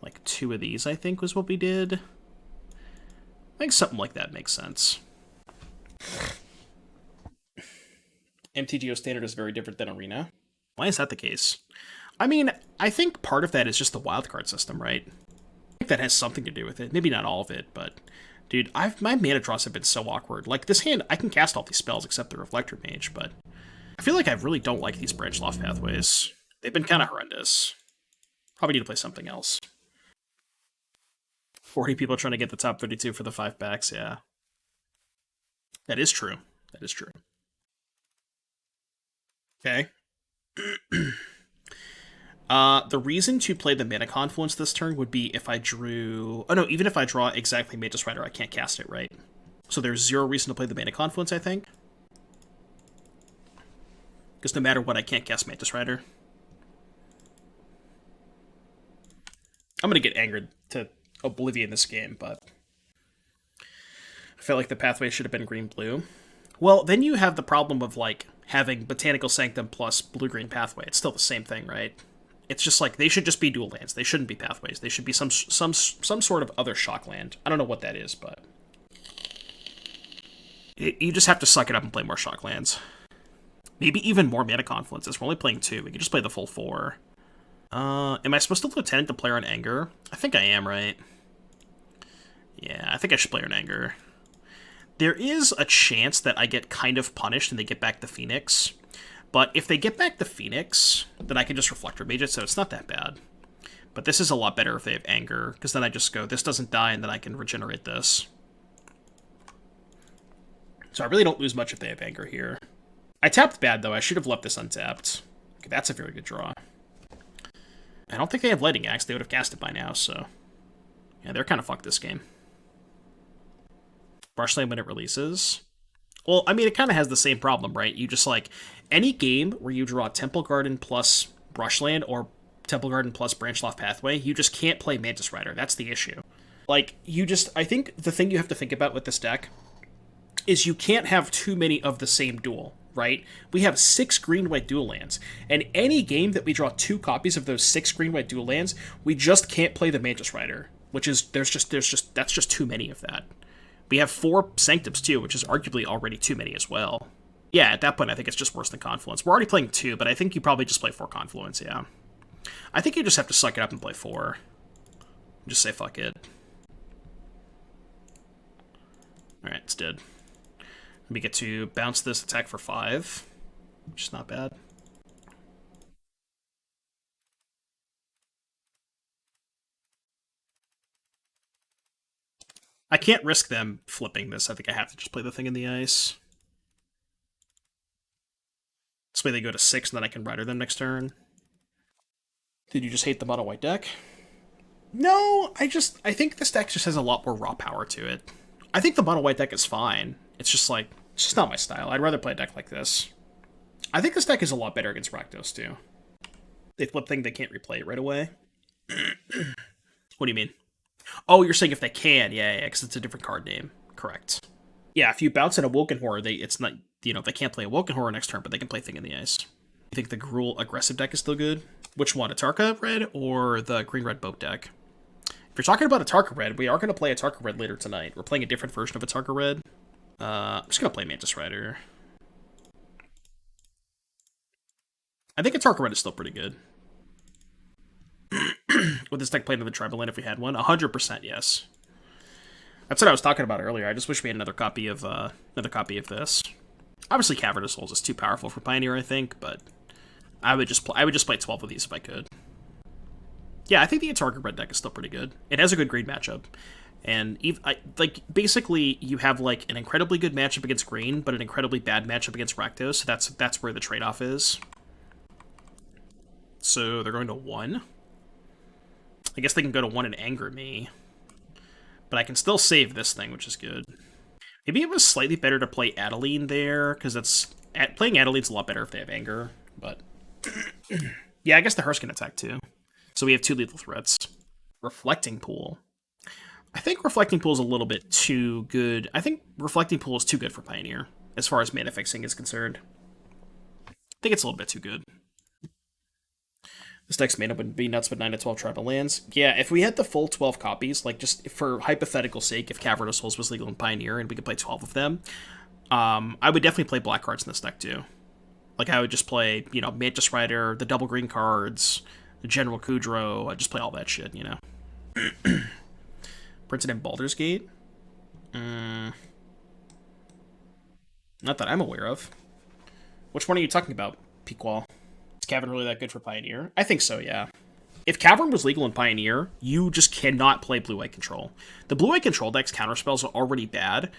Like 2 of these, I think, was what we did. I think something like that makes sense. MTGO Standard is very different than Arena. Why is that the case? I mean, I think part of that is just the wildcard system, right? I think that has something to do with it. Maybe not all of it, but... Dude, my mana draws have been so awkward. Like, this hand, I can cast all these spells except the Reflector Mage, but... I feel like I really don't like these Branchloft pathways. They've been kind of horrendous. Probably need to play something else. 40 people trying to get the top 32 for the 5 packs, yeah. That is true. That is true. Okay. The reason to play the Mana Confluence this turn would be if I drew... Oh no, even if I draw exactly Mantis Rider, I can't cast it, right? So there's zero reason to play the Mana Confluence, I think. Because no matter what, I can't cast Mantis Rider. I'm going to get angered to oblivion this game, but... I felt like the pathway should have been green-blue. Well, then you have the problem of, like, having Botanical Sanctum plus blue-green pathway. It's still the same thing, right? It's just like, they should just be dual lands. They shouldn't be pathways. They should be some sort of other shock land. I don't know what that is, but... You just have to suck it up and play more shock lands. Maybe even more Mana Confluences. We're only playing 2. We could just play the full 4. Am I supposed to Lieutenant the player on Anger? I think I am, right? Yeah, I think I should play on Anger. There is a chance that I get kind of punished and they get back the Phoenix. But if they get back the Phoenix, then I can just Reflector Mage it, so it's not that bad. But this is a lot better if they have Anger, because then I just go, this doesn't die, and then I can regenerate this. So I really don't lose much if they have Anger here. I tapped bad, though. I should have left this untapped. Okay, that's a very good draw. I don't think they have Lighting Axe. They would have cast it by now, so... Yeah, they're kind of fucked this game. Brushland when it releases. Well, I mean, it kind of has the same problem, right? You just, like, any game where you draw Temple Garden plus Brushland or Temple Garden plus Branchloft Pathway, you just can't play Mantis Rider. That's the issue. Like, I think the thing you have to think about with this deck is you can't have too many of the same duel, right? We have 6 green-white dual lands, and any game that we draw 2 copies of those 6 green-white dual lands, we just can't play the Mantis Rider, which is, that's just too many of that. We have 4 Sanctums, too, which is arguably already too many as well. Yeah, at that point, I think it's just worse than Confluence. We're already playing 2, but I think you probably just play 4 Confluence, yeah. I think you just have to suck it up and play 4. Just say fuck it. Alright, it's dead. We get to bounce this attack for 5, which is not bad. I can't risk them flipping this. I think I have to just play the thing in the ice. This way they go to 6, and then I can Rider them next turn. Did you just hate the mono white deck? No, I think this deck just has a lot more raw power to it. I think the mono white deck is fine. It's just like, it's just not my style. I'd rather play a deck like this. I think this deck is a lot better against Rakdos, too. They flip thing, they can't replay it right away. What do you mean? Oh, you're saying if they can. Yeah, because it's a different card name. Correct. Yeah, if you bounce an Awoken Horror, it's not, they can't play Awoken Horror next turn, but they can play Thing in the Ice. You think the Gruul aggressive deck is still good? Which one, Atarka Red or the green-red boat deck? If you're talking about Atarka Red, we are going to play Atarka Red later tonight. We're playing a different version of Atarka Red. I'm just going to play Mantis Rider. I think Atarka Red is still pretty good. Would this deck play another tribal land if we had one? 100% yes. That's what I was talking about earlier. I just wish we had another copy of this. Obviously, Cavern of Souls is too powerful for Pioneer, I think, but I would just play 12 of these if I could. Yeah, I think the Atarka Red deck is still pretty good. It has a good green matchup. And basically, you have like an incredibly good matchup against green, but an incredibly bad matchup against Rakdos. So that's where the trade-off is. So they're going to 1. I guess they can go to 1 and anger me, but I can still save this thing, which is good. Maybe it was slightly better to play Adeline there, because playing Adeline's a lot better if they have anger. But yeah, I guess the Hearse can attack too. So we have 2 lethal threats. Reflecting Pool. I think Reflecting Pool is a little bit too good. I think Reflecting Pool is too good for Pioneer, as far as mana fixing is concerned. I think it's a little bit too good. This deck's mana would be nuts with 9 to 12 tribal lands. Yeah, if we had the full 12 copies, like just for hypothetical sake, if Cavern of Souls was legal in Pioneer and we could play 12 of them, I would definitely play black cards in this deck too. Like I would just play, Mantis Rider, the double green cards, the General Kudro. I'd just play all that shit, Printed in Baldur's Gate? Not that I'm aware of. Which one are you talking about, Pequall? Is Cavern really that good for Pioneer? I think so, yeah. If Cavern was legal in Pioneer, you just cannot play Blue-White Control. The Blue-White Control deck's counterspells are already bad,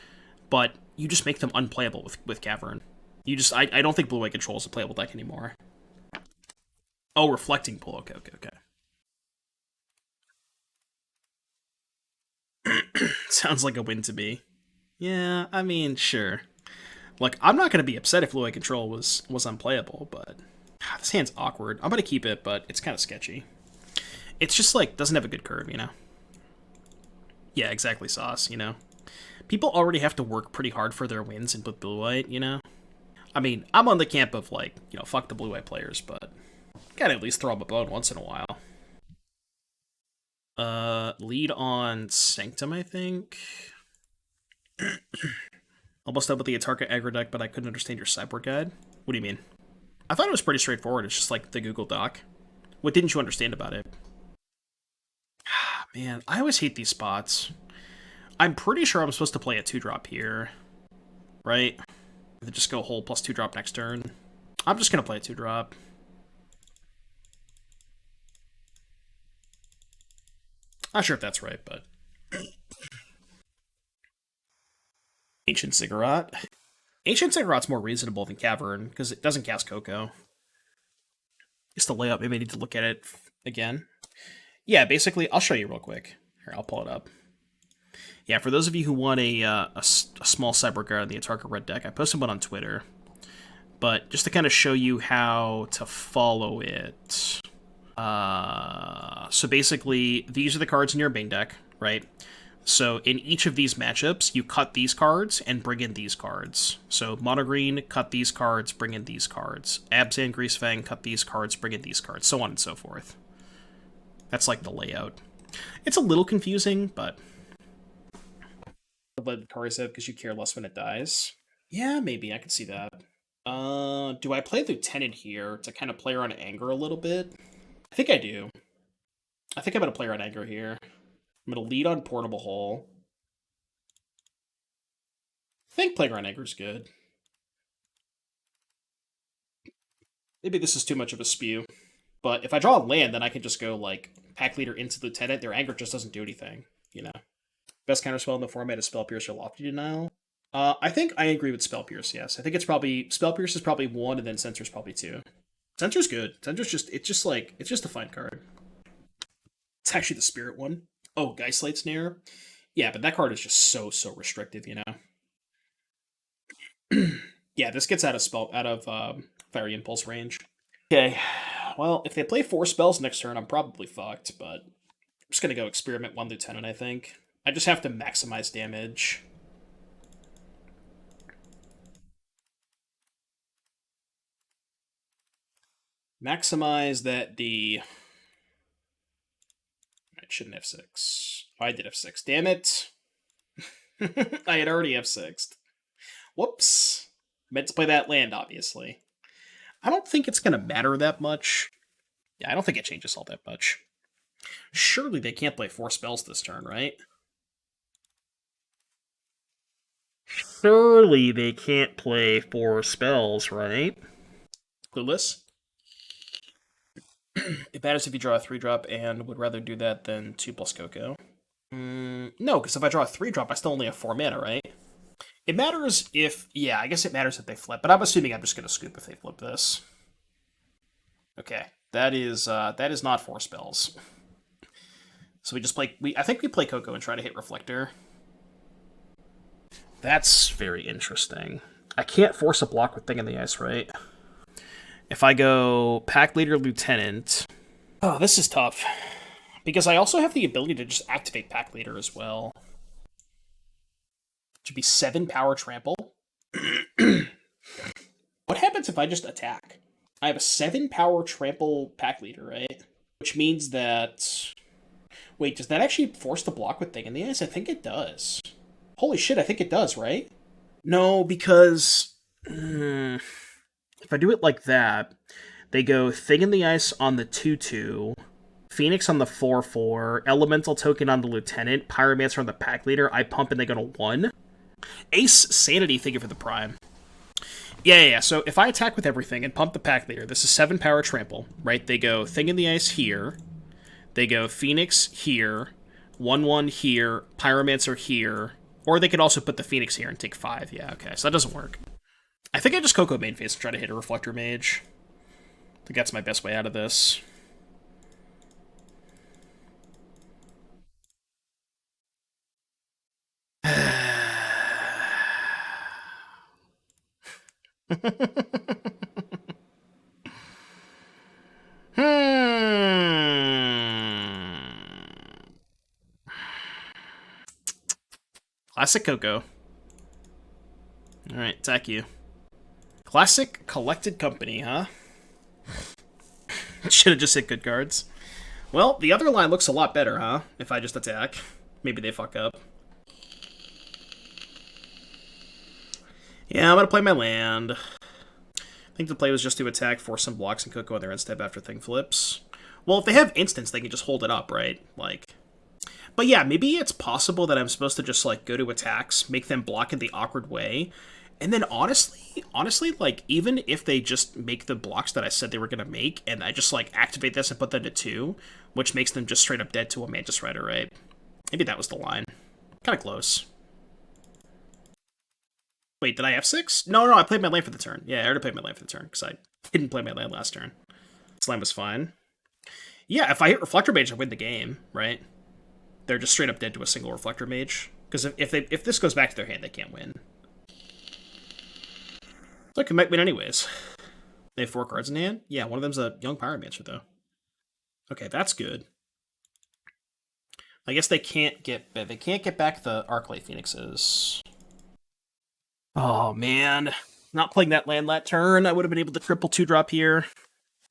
but you just make them unplayable with Cavern. I don't think Blue-White Control is a playable deck anymore. Oh, Reflecting Pool. Okay. Sounds like a win to me. Yeah, I mean, sure. Look, I'm not going to be upset if Blue-White Control was unplayable, but this hand's awkward. I'm going to keep it, but it's kind of sketchy. It's just, doesn't have a good curve, Yeah, exactly, Sauce, People already have to work pretty hard for their wins in Blue-White, I mean, I'm on the camp of, fuck the Blue-White players, but gotta at least throw them a bone once in a while. Lead on Sanctum, I think. Almost done with the Atarka aggro deck, but I couldn't understand your sideboard guide. What do you mean? I thought it was pretty straightforward. It's just like the Google Doc. What didn't you understand about it? Man, I always hate these spots. I'm pretty sure I'm supposed to play a 2-drop here. Right? Then just go whole plus 2-drop next turn. I'm just gonna play a 2-drop. Not sure if that's right, but... Ancient Ziggurat. Ancient Ziggurat's more reasonable than Cavern, because it doesn't cast Coco. Just the layup, maybe I need to look at it again. Yeah, basically, I'll show you real quick. Here, I'll pull it up. Yeah, for those of you who want a small sideboard guard on the Atarka Red deck, I posted one on Twitter. But just to kind of show you how to follow it... So basically, these are the cards in your main deck, right? So in each of these matchups, you cut these cards and bring in these cards. So Mono Green, cut these cards, bring in these cards. Abzan, Greasefang, cut these cards, bring in these cards, so on and so forth. That's like the layout. It's a little confusing, but... Let Kari out because you care less when it dies. Yeah, maybe, I can see that. Do I play Lieutenant here to kind of play her on anger a little bit? I think I do. I think I'm going to play her on anger here. I'm going to lead on Portable Hole. I think playing her on anger is good. Maybe this is too much of a spew. But if I draw a land, then I can just go, like, Pack Leader into Lieutenant. Their anger just doesn't do anything, you know? Best counterspell in the format is Spell Pierce or Lofty Denial. I think I agree with Spell Pierce, yes. I think it's probably... Spell Pierce is probably 1, and then Censor's probably 2. Censor's good. Censor's just... It's just a fine card. It's actually the Spirit one. Oh, Geistlight Snare? Yeah, but that card is just so restrictive, you know? Yeah, this gets out of Fiery Impulse range. Okay, well, if they play 4 spells next turn, I'm probably fucked, but I'm just gonna go Experiment 1 Lieutenant, I think. I just have to maximize damage. Maximize that the... I shouldn't have 6. Oh, I did have 6. Damn it! I had already F6'd. Whoops. Meant to play that land, obviously. I don't think it's going to matter that much. Yeah, I don't think it changes all that much. Surely they can't play 4 spells this turn, right? Surely they can't play 4 spells, right? Clueless? It matters if you draw a 3-drop and would rather do that than 2+ Coco. No, because if I draw a 3-drop, I still only have 4 mana, right? It matters if... Yeah, I guess it matters if they flip, but I'm assuming I'm just going to scoop if they flip this. Okay, that is not 4 spells. So we just play... I think we play Coco and try to hit Reflector. That's very interesting. I can't force a block with Thing in the Ice, right? If I go Pack Leader Lieutenant... Oh, this is tough. Because I also have the ability to just activate Pack Leader as well. It should be 7 power trample. What happens if I just attack? I have a 7 power trample Pack Leader, right? Which means that... Wait, does that actually force the block with Thing in the Ice? I think it does. Holy shit, I think it does, right? No, because... If I do it like that, they go Thing in the Ice on the 2/2, Phoenix on the 4/4, Elemental Token on the Lieutenant, Pyromancer on the Pack Leader, I pump and they go to 1. Ace Sanity, thank you for the Prime. Yeah, so if I attack with everything and pump the Pack Leader, this is 7 power trample, right? They go Thing in the Ice here, they go Phoenix here, 1/1 here, Pyromancer here, or they could also put the Phoenix here and take 5. Yeah, okay, so that doesn't work. I think I just Coco main phase and try to hit a Reflector Mage. I think that's my best way out of this. Classic Coco. Alright, attack you. Classic Collected Company, huh? Should have just hit good cards. Well, the other line looks a lot better, huh? If I just attack. Maybe they fuck up. Yeah, I'm gonna play my land. I think the play was just to attack, force some blocks, and Coco on their end step after Thing flips. Well, if they have instants, they can just hold it up, right? Like... But yeah, maybe it's possible that I'm supposed to just, like, go to attacks, make them block in the awkward way, and then honestly, like, even if they just make the blocks that I said they were going to make, and I just, like, activate this and put them to 2, which makes them just straight up dead to a Mantis Rider, right? Maybe that was the line. Kind of close. Wait, did I F6? No, I played my land for the turn. Yeah, I already played my land for the turn, because I didn't play my land last turn. This land was fine. Yeah, if I hit Reflector Mage, I win the game, right? They're just straight up dead to a single Reflector Mage. Because if this goes back to their hand, they can't win. So I can might win anyways. They have 4 cards in hand? Yeah, one of them's a Young Pyromancer, though. Okay, that's good. I guess they can't get back the Arclight Phoenixes. Oh man, not playing that land that turn. I would have been able to triple 2-drop here.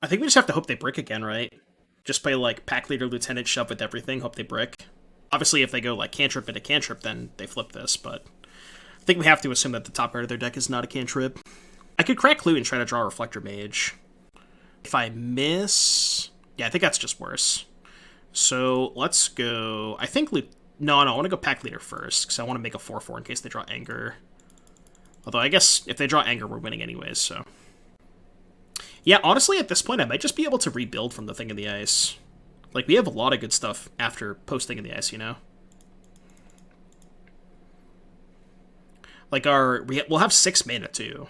I think we just have to hope they brick again, right? Just play like Pack Leader, Lieutenant, shove with everything, hope they brick. Obviously, if they go like cantrip into cantrip, then they flip this, but I think we have to assume that the top card of their deck is not a cantrip. I could crack Clue and try to draw a Reflector Mage. If I miss... Yeah, I think that's just worse. So let's go... I think... No, I want to go Pack Leader first, because I want to make a 4-4 in case they draw Anger. Although I guess if they draw Anger, we're winning anyways, so... Yeah, honestly, at this point, I might just be able to rebuild from the Thing in the Ice. Like, we have a lot of good stuff after post-Thing in the Ice, you know? Like, we'll have 6 mana, too.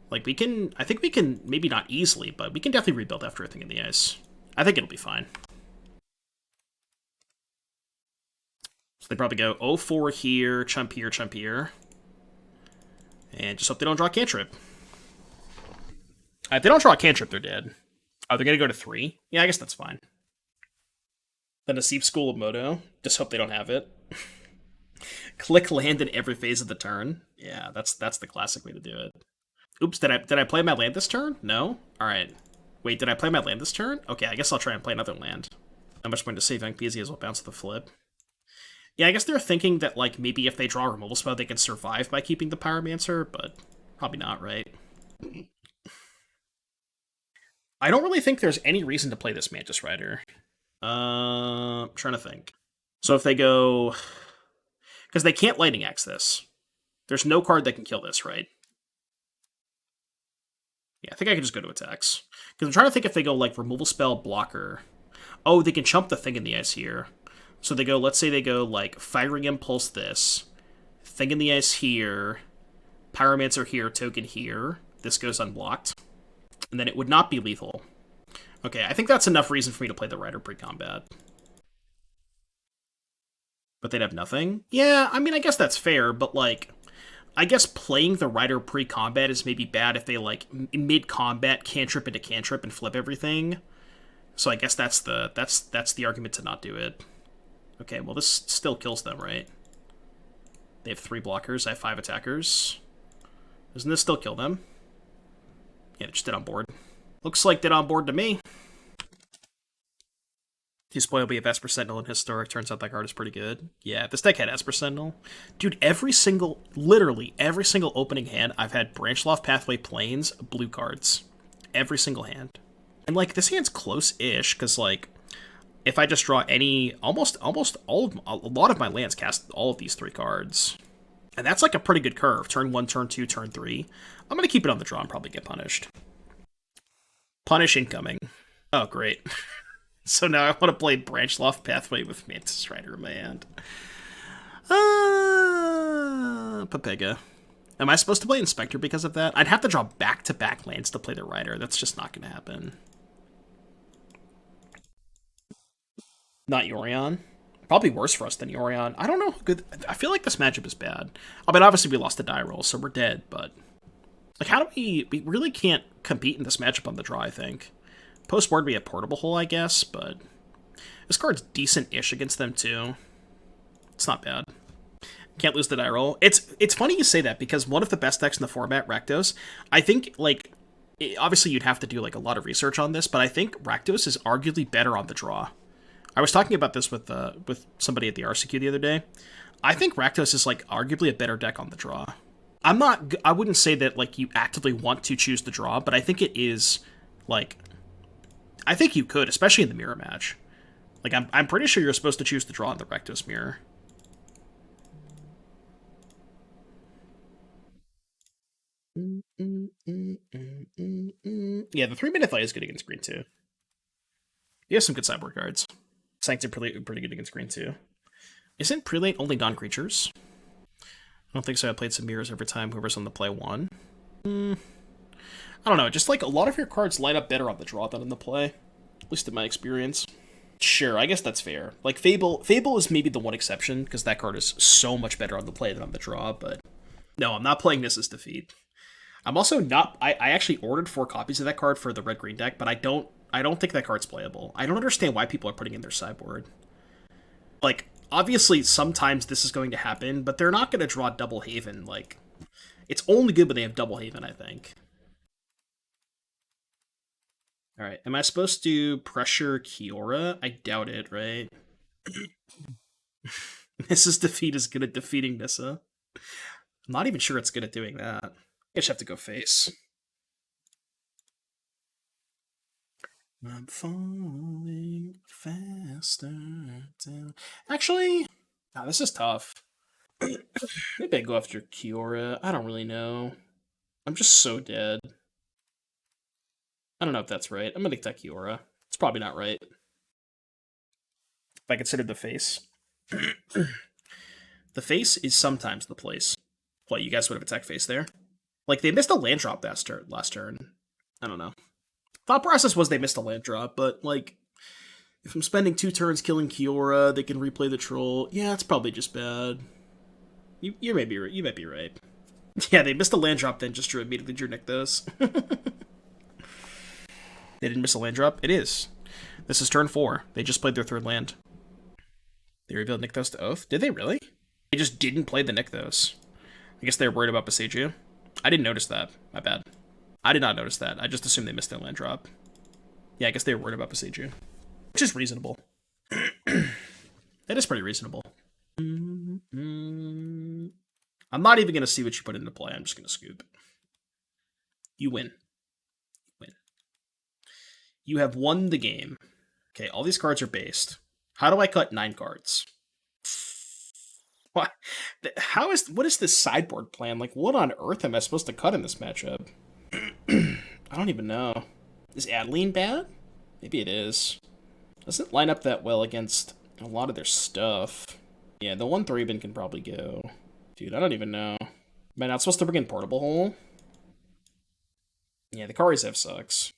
Like, we can... I think we can, maybe not easily, but we can definitely rebuild after a Thing in the Ice. I think it'll be fine. So they probably go 0-4 here, chump here, chump here. And just hope they don't draw cantrip. If they don't draw a cantrip, they're dead. Oh, they're going to go to 3? Yeah, I guess that's fine. Then a Seep School of Moto. Just hope they don't have it. Click land in every phase of the turn. Yeah, that's the classic way to do it. Oops, did I play my land this turn? No? Alright. Wait, did I play my land this turn? Okay, I guess I'll try and play another land. Not much point to save because he as well bounce the flip. Yeah, I guess they're thinking that, like, maybe if they draw a removal spell, they can survive by keeping the Pyromancer, but probably not, right? I don't really think there's any reason to play this Mantis Rider. I'm trying to think. So if they go... Because they can't Lightning Axe this. There's no card that can kill this, right? Yeah, I think I can just go to attacks. Because I'm trying to think if they go, like, removal spell, blocker. Oh, they can chump the Thing in the Ice here. So they go, let's say they go, like, Firing Impulse this, Thing in the Ice here, Pyromancer here, token here. This goes unblocked. And then it would not be lethal. Okay, I think that's enough reason for me to play the Rider pre-combat. But they'd have nothing? Yeah, I mean, I guess that's fair, but, like, I guess playing the Rider pre-combat is maybe bad if they, like, mid-combat cantrip into cantrip and flip everything. So I guess that's the argument to not do it. Okay, well, this still kills them, right? They have 3 blockers, I have 5 attackers. Doesn't this still kill them? Yeah, just dead on board. Looks like dead on board to me. He's spoiled me of Esper Sentinel in Historic. Turns out that card is pretty good. Yeah, this deck had Esper Sentinel. Dude, literally every single opening hand, I've had Branchloft, Pathway, Plains, blue cards. Every single hand. And, like, this hand's close-ish, because, like, if I just draw any, a lot of my lands cast all of these 3 cards. And that's, like, a pretty good curve. Turn 1, turn 2, turn 3. I'm going to keep it on the draw and probably get punished. Punish incoming. Oh, great. So now I want to play Branchloft Pathway with Mantis Rider in my hand. Papega. Am I supposed to play Inspector because of that? I'd have to draw back-to-back lands to play the Rider. That's just not going to happen. Not Yorion. Probably worse for us than Yorion. I don't know how good... I feel like this matchup is bad. I mean, obviously we lost the die roll, so we're dead, but... Like, how do we... We really can't compete in this matchup on the draw, I think. Post-board we have Portable Hole, I guess, but... This card's decent-ish against them, too. It's not bad. Can't lose the die roll. It's funny you say that, because one of the best decks in the format, Rakdos, I think, like... Obviously, you'd have to do, like, a lot of research on this, but I think Rakdos is arguably better on the draw. I was talking about this with somebody at the RCQ the other day. I think Rakdos is, like, arguably a better deck on the draw. I wouldn't say that, like, you actively want to choose the draw, but I think it is, like... I think you could, especially in the mirror match. Like, I'm pretty sure you're supposed to choose the draw in the Rakdos mirror. Yeah, the 3-mana Thalia is good against green, too. You have some good sideboard cards. Sanctum Prelate pretty good against green, too. Isn't Prelate only non-creatures? I don't think so. I played some mirrors every time whoever's on the play won. I don't know. Just, like, a lot of your cards line up better on the draw than in the play. At least in my experience. Sure, I guess that's fair. Like, Fable is maybe the one exception, because that card is so much better on the play than on the draw, but... No, I'm not playing Nissa's Defeat. I'm also not... I actually ordered 4 copies of that card for the red-green deck, but I don't I don't think that card's playable. I don't understand why people are putting in their sideboard. Like, obviously, sometimes this is going to happen, but they're not going to draw Double Haven. Like, it's only good when they have Double Haven, I think. Alright, am I supposed to pressure Kiora? I doubt it, right? Nissa's defeat is good at defeating Nissa. I'm not even sure it's good at doing that. I just have to go face. I'm falling faster down. Actually, this is tough. Maybe I go after Kiora. I don't really know. I'm just so dead. I don't know if that's right. I'm gonna take Kiora. It's probably not right. If I consider the face. The face is sometimes the place. What, you guys would have attacked face there? Like, they missed a land drop last turn. I don't know. Thought process was they missed a land drop, but, like, if I'm spending 2 turns killing Kiora, they can replay the troll. Yeah, it's probably just bad. You might be right. Yeah, they missed a land drop, then just immediately drew Nykthos. They didn't miss a land drop? It is. This is turn 4. They just played their 3rd land. They revealed Nykthos to Oath? Did they really? They just didn't play the Nykthos. I guess they were worried about Besiju. I didn't notice that. My bad. I did not notice that. I just assumed they missed their land drop. Yeah, I guess they were worried about Besiju. Which is reasonable. That is pretty reasonable. I'm not even going to see what you put into play. I'm just going to scoop. You win. You have won the game. Okay, all these cards are based. How do I cut 9 cards? What? What is this sideboard plan? Like, what on earth am I supposed to cut in this matchup? I don't even know. Is Adeline bad? Maybe it is. Doesn't line up that well against a lot of their stuff. Yeah, the 1 Thraben can probably go. Dude, I don't even know. Am I not supposed to bring in Portable Hole? Yeah, the Kari Zev sucks.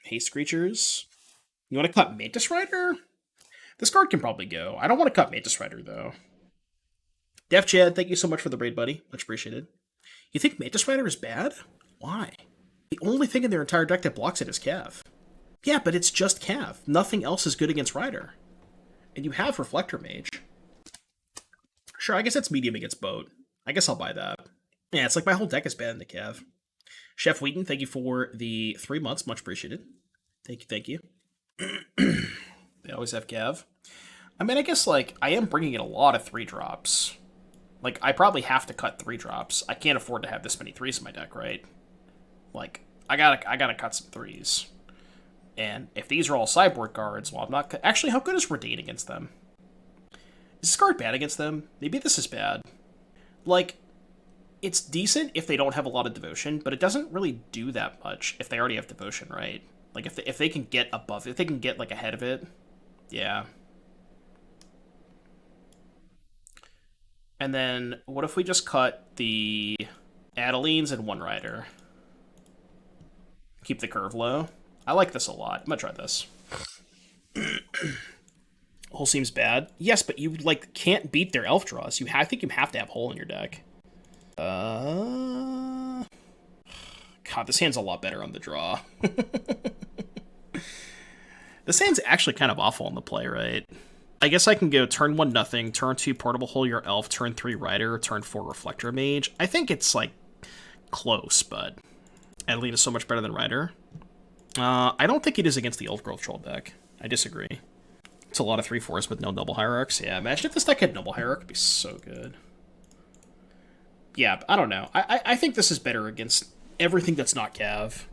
Haste creatures. You want to cut Mantis Rider? This card can probably go. I don't want to cut Mantis Rider, though. Def Chad, thank you so much for the raid, buddy. Much appreciated. You think Mantis Rider is bad? Why? The only thing in their entire deck that blocks it is Cav. Yeah, but it's just Cav. Nothing else is good against Rider. And you have Reflector Mage. Sure, I guess it's medium against Boat. I guess I'll buy that. Yeah, it's like my whole deck is bad in the Cav. Chef Wheaton, thank you for the 3 months. Much appreciated. Thank you. They always have Cav. I mean, I guess, like, I am bringing in a lot of 3-drops. Like, I probably have to cut 3-drops. I can't afford to have this many 3s in my deck, right? Like, I gotta cut some 3s. And if these are all sideboard cards, well, I'm not... Actually, how good is Reidane against them? Is this card bad against them? Maybe this is bad. Like, it's decent if they don't have a lot of devotion, but it doesn't really do that much if they already have devotion, right? Like, if they can get above it, if they can get, like, ahead of it, yeah. And then, what if we just cut the Adelines and 1 Rider? Keep the curve low. I like this a lot. I'm gonna try this. Hole seems bad. Yes, but you, like, can't beat their elf draws. I think you have to have Hole in your deck. God, this hand's a lot better on the draw. This hand's actually kind of awful on the play, right? I guess I can go turn 1 nothing, turn 2 Portable Hole your elf, turn 3 Rider, turn 4 Reflector Mage. I think it's, like, close, but Adeline is so much better than Rider. I don't think it is against the Old Growth Troll deck. I disagree. It's a lot of 3/4s with no double hierarchs. Yeah, imagine if this deck had double hierarch. It'd be so good. Yeah, I don't know. I think this is better against everything that's not Cav.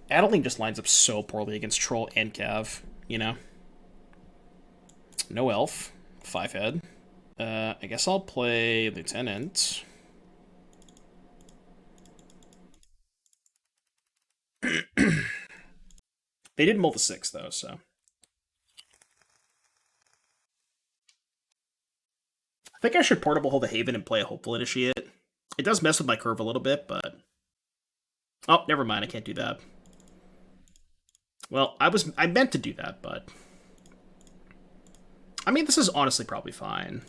Adeline just lines up so poorly against Troll and Cav, you know? No elf. 5-head. I guess I'll play Lieutenant. They did mull the 6, though, so. I think I should Portable Hold the Haven and play a Hopeful Initiate. It does mess with my curve a little bit, but... Oh, never mind, I can't do that. Well, I meant to do that, but... I mean, this is honestly probably fine.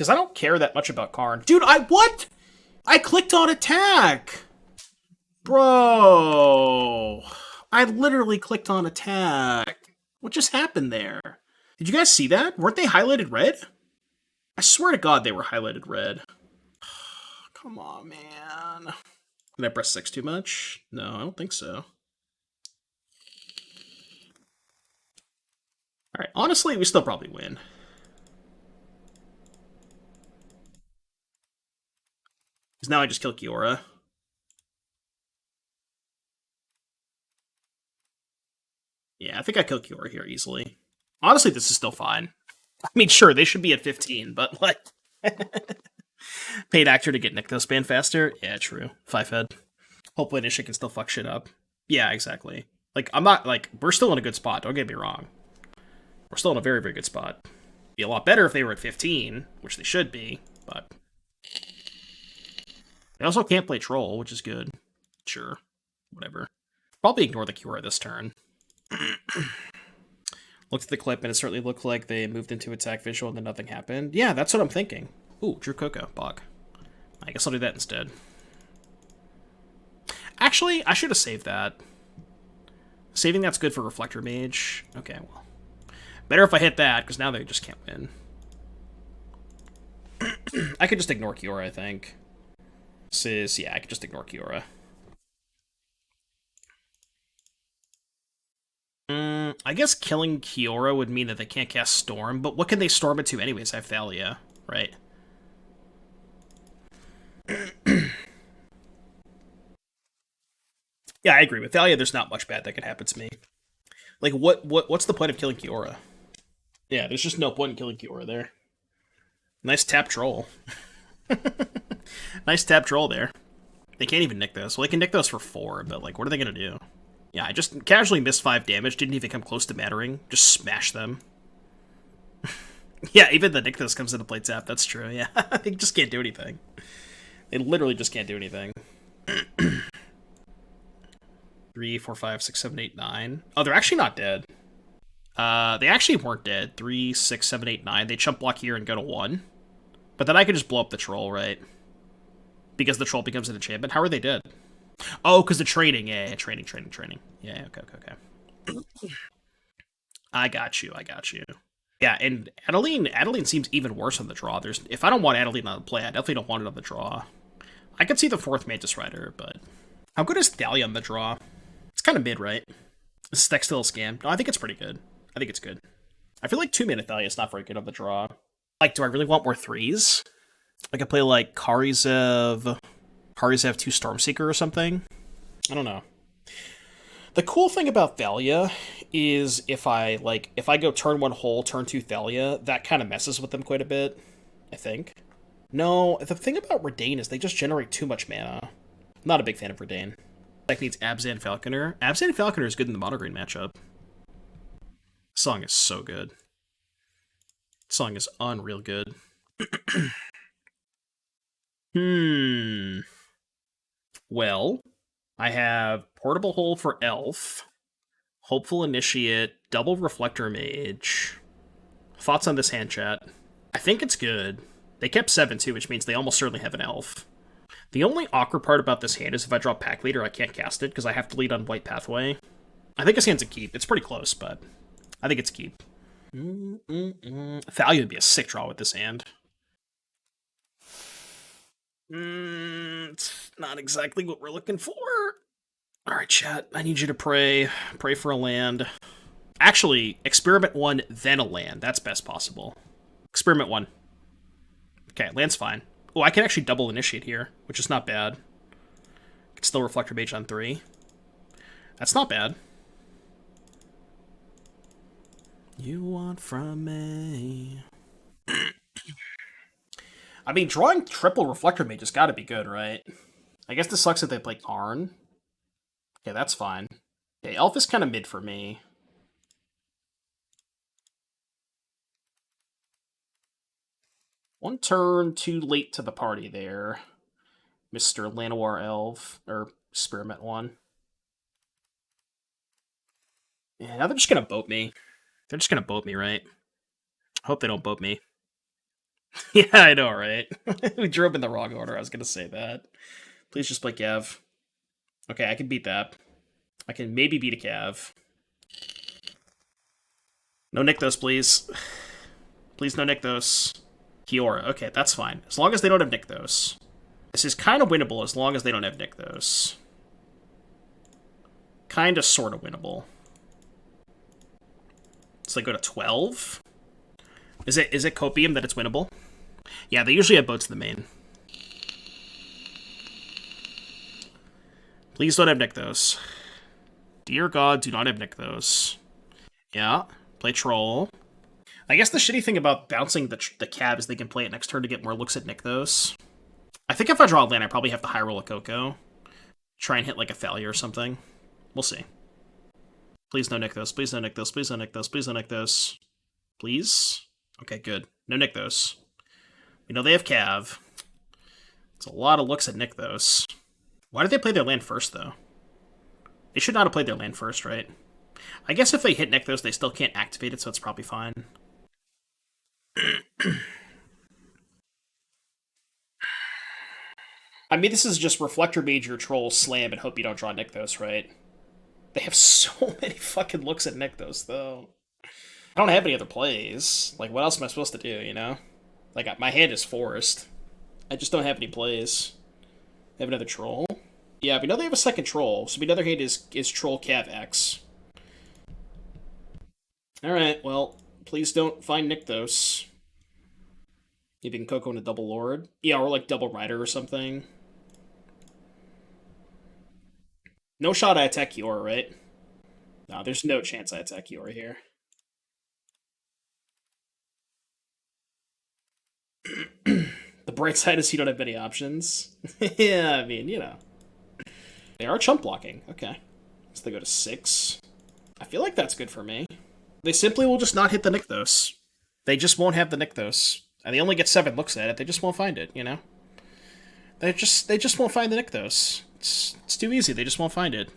Because I don't care that much about Karn. Dude, what? I clicked on attack! Bro! I literally clicked on attack. What just happened there? Did you guys see that? Weren't they highlighted red? I swear to God they were highlighted red. Come on, man. Did I press 6 too much? No, I don't think so. Alright, honestly, we still probably win. Because now I just kill Kiora. Yeah, I think I kill Kiora here easily. Honestly, this is still fine. I mean, sure, they should be at 15, but like... Paid actor to get Nykthos banned faster? Yeah, true. 5-head. Hopefully Nisha can still fuck shit up. Yeah, exactly. Like, I'm not, like, we're still in a good spot, don't get me wrong. We're still in a very, very good spot. Be a lot better if they were at 15, which they should be, but... They also can't play Troll, which is good. Sure. Whatever. Probably ignore the Kiora this turn. Looked at the clip, and it certainly looked like they moved into attack visual and then nothing happened. Yeah, that's what I'm thinking. Ooh, Drew Coco, bog. I guess I'll do that instead. Actually, I should have saved that. Saving that's good for Reflector Mage. Okay, well. Better if I hit that, because now they just can't win. I could just ignore Kiora, I think. Yeah, I could just ignore Kiora. I guess killing Kiora would mean that they can't cast Storm, but what can they Storm it to anyways? I have Thalia, right? Yeah, I agree. With Thalia, there's not much bad that could happen to me. Like, what's the point of killing Kiora? Yeah, there's just no point in killing Kiora there. Nice tap troll. Nice tap troll there. They can't even nick this. Well, they can nick those for 4, but, like, what are they gonna do? Yeah, I just casually missed 5 damage, didn't even come close to mattering. Just smash them. Yeah, even the Nykthos comes into play tap, that's true, yeah. They just can't do anything. They literally just can't do anything. 3, 4, 5, 6, 7, 8, 9. Oh, they're actually not dead. They actually weren't dead. 3, 6, 7, 8, 9. They chump block here and go to 1. But then I could just blow up the troll, right? Because the troll becomes an enchantment. How are they dead? Oh, because the training. Yeah, training. Yeah, okay. I got you. Yeah, and Adeline seems even worse on the draw. If I don't want Adeline on the play, I definitely don't want it on the draw. I could see the 4th Mantis Rider, but... How good is Thalia on the draw? It's kind of mid, right? Is Stack still a scam? No, I think it's pretty good. I think it's good. I feel like 2-mana Thalia is not very good on the draw. Like, do I really want more 3s? I could play, like, Karizev 2 Stormseeker or something? I don't know. The cool thing about Thalia is if I go turn 1 Hole, turn 2 Thalia, that kind of messes with them quite a bit, I think. No, the thing about Reidane is they just generate too much mana. I'm not a big fan of Reidane. Deck needs Abzan Falconer. Abzan Falconer is good in the mono green matchup. This song is so good. This song is unreal good. Well, I have Portable Hole for Elf, Hopeful Initiate, Double Reflector Mage. Thoughts on this hand, chat? I think it's good. They kept 7 too, which means they almost certainly have an Elf. The only awkward part about this hand is if I draw Pack Leader, I can't cast it because I have to lead on White Pathway. I think this hand's a keep. It's pretty close, but I think it's a keep. Thalia would be a sick draw with this hand. It's not exactly what we're looking for. Alright, chat. I need you to pray. Pray for a land. Actually, experiment 1, then a land. That's best possible. Experiment 1. Okay, land's fine. Oh, I can actually double initiate here, which is not bad. Can still Reflector Mage on 3. That's not bad. You want from me. I mean, drawing triple Reflector Mage has got to be good, right? I guess this sucks that they play Karn. Okay, that's fine. Okay, Elf is kind of mid for me. One turn too late to the party there, Mr. Llanowar Elf, or Experiment 1. Yeah, now they're just going to boat me. They're just going to boat me, right? I hope they don't boat me. Yeah, I know, right? We drew up in the wrong order. I was gonna say that. Please just play Cav. Okay, I can beat that. I can maybe beat a Cav. No Nykthos, please. Please no Nykthos. Kiora. Okay, that's fine. As long as they don't have Nykthos. This is kind of winnable as long as they don't have Nykthos. Kind of sort of winnable. So they go to 12? Is it Copium that it's winnable? Yeah, they usually have boats in the main. Please don't have Nykthos. Dear God, do not have Nykthos. Yeah, play Troll. I guess the shitty thing about bouncing the Cav is they can play it next turn to get more looks at Nykthos. I think if I draw a land, I probably have to high roll a Coco. Try and hit like a Thalia or something. We'll see. Please no Nykthos, please no Nykthos, please no Nykthos, please no Nykthos. Please? Okay, good. No Nykthos. We know they have Cav. It's a lot of looks at Nykthos. Why did they play their land first, though? They should not have played their land first, right? I guess if they hit Nykthos, they still can't activate it, so it's probably fine. I mean, this is just Reflector Mage your Troll, slam, and hope you don't draw Nykthos, right? They have so many fucking looks at Nykthos, though. I don't have any other plays. Like, what else am I supposed to do, you know? Like, my hand is forced. I just don't have any plays. They have another Troll? Yeah, we know they have a second Troll, so the other hand is Troll Cav X. Alright, well, please don't find Nykthos. Maybe you can Coco into Double Lord. Yeah, or like Double Rider or something. No shot I attack Kiora, right? No, there's no chance I attack Kiora here. The bright side is you don't have many options. Yeah, I mean, you know. They are chump blocking. Okay. So they go to 6. I feel like that's good for me. They simply will just not hit the Nykthos. They just won't have the Nykthos. And they only get 7 looks at it. They just won't find it, you know? They just won't find the Nykthos. It's too easy. They just won't find it.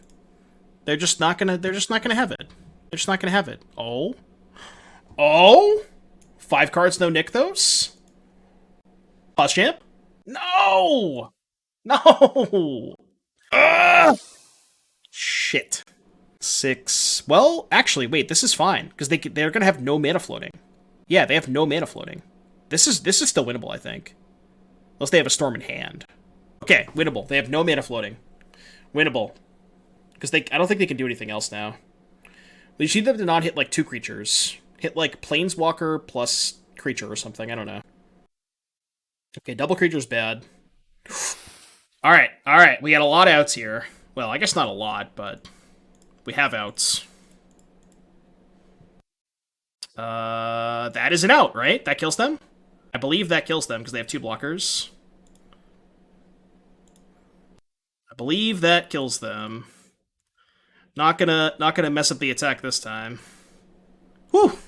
They're just not gonna have it. They're just not gonna have it. Oh? Oh? 5 cards, no Nykthos? Pause champ? No! No! Ugh! Shit. 6. Well, actually, wait, this is fine. Because they're gonna have no mana floating. Yeah, they have no mana floating. This is still winnable, I think. Unless they have a storm in hand. Okay, winnable. They have no mana floating. Winnable. Because I don't think they can do anything else now. We just need them to not hit like 2 creatures. Hit like Planeswalker plus creature or something. I don't know. Okay, double creature's bad. Alright. We got a lot of outs here. Well, I guess not a lot, but we have outs. That is an out, right? That kills them? I believe that kills them because they have 2 blockers. I believe that kills them. Not gonna mess up the attack this time. Whew!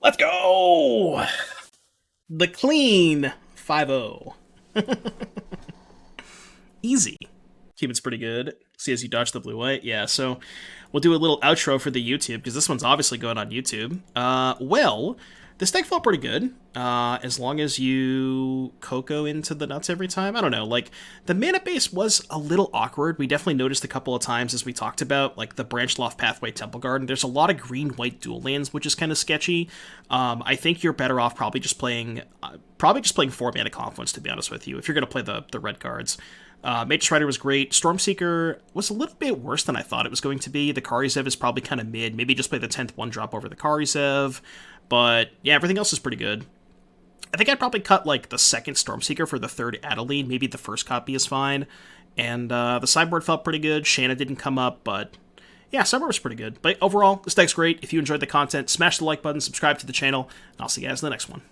Let's go! The clean 5-0. Easy. Cuban's pretty good. See as you dodge the blue-white. Yeah, so we'll do a little outro for the YouTube, because this one's obviously going on YouTube. Well, this deck felt pretty good, as long as you Coco into the nuts every time. I don't know, like, the mana base was a little awkward. We definitely noticed a couple of times, as we talked about, like, the Branchloft Pathway Temple Garden. There's a lot of green-white dual lands, which is kind of sketchy. I think you're better off probably just playing 4 Mana Confluence, to be honest with you, if you're going to play the red cards. Mantis Rider was great. Stormseeker was a little bit worse than I thought it was going to be. The Kari Zev is probably kind of mid. Maybe just play the 10th 1-drop over the Kari Zev. But, yeah, everything else is pretty good. I think I'd probably cut, like, the 2nd Stormseeker for the 3rd Adeline. Maybe the 1st copy is fine. And the sideboard felt pretty good. Shanna didn't come up, but yeah, sideboard was pretty good. But overall, this deck's great. If you enjoyed the content, smash the like button, subscribe to the channel, and I'll see you guys in the next one.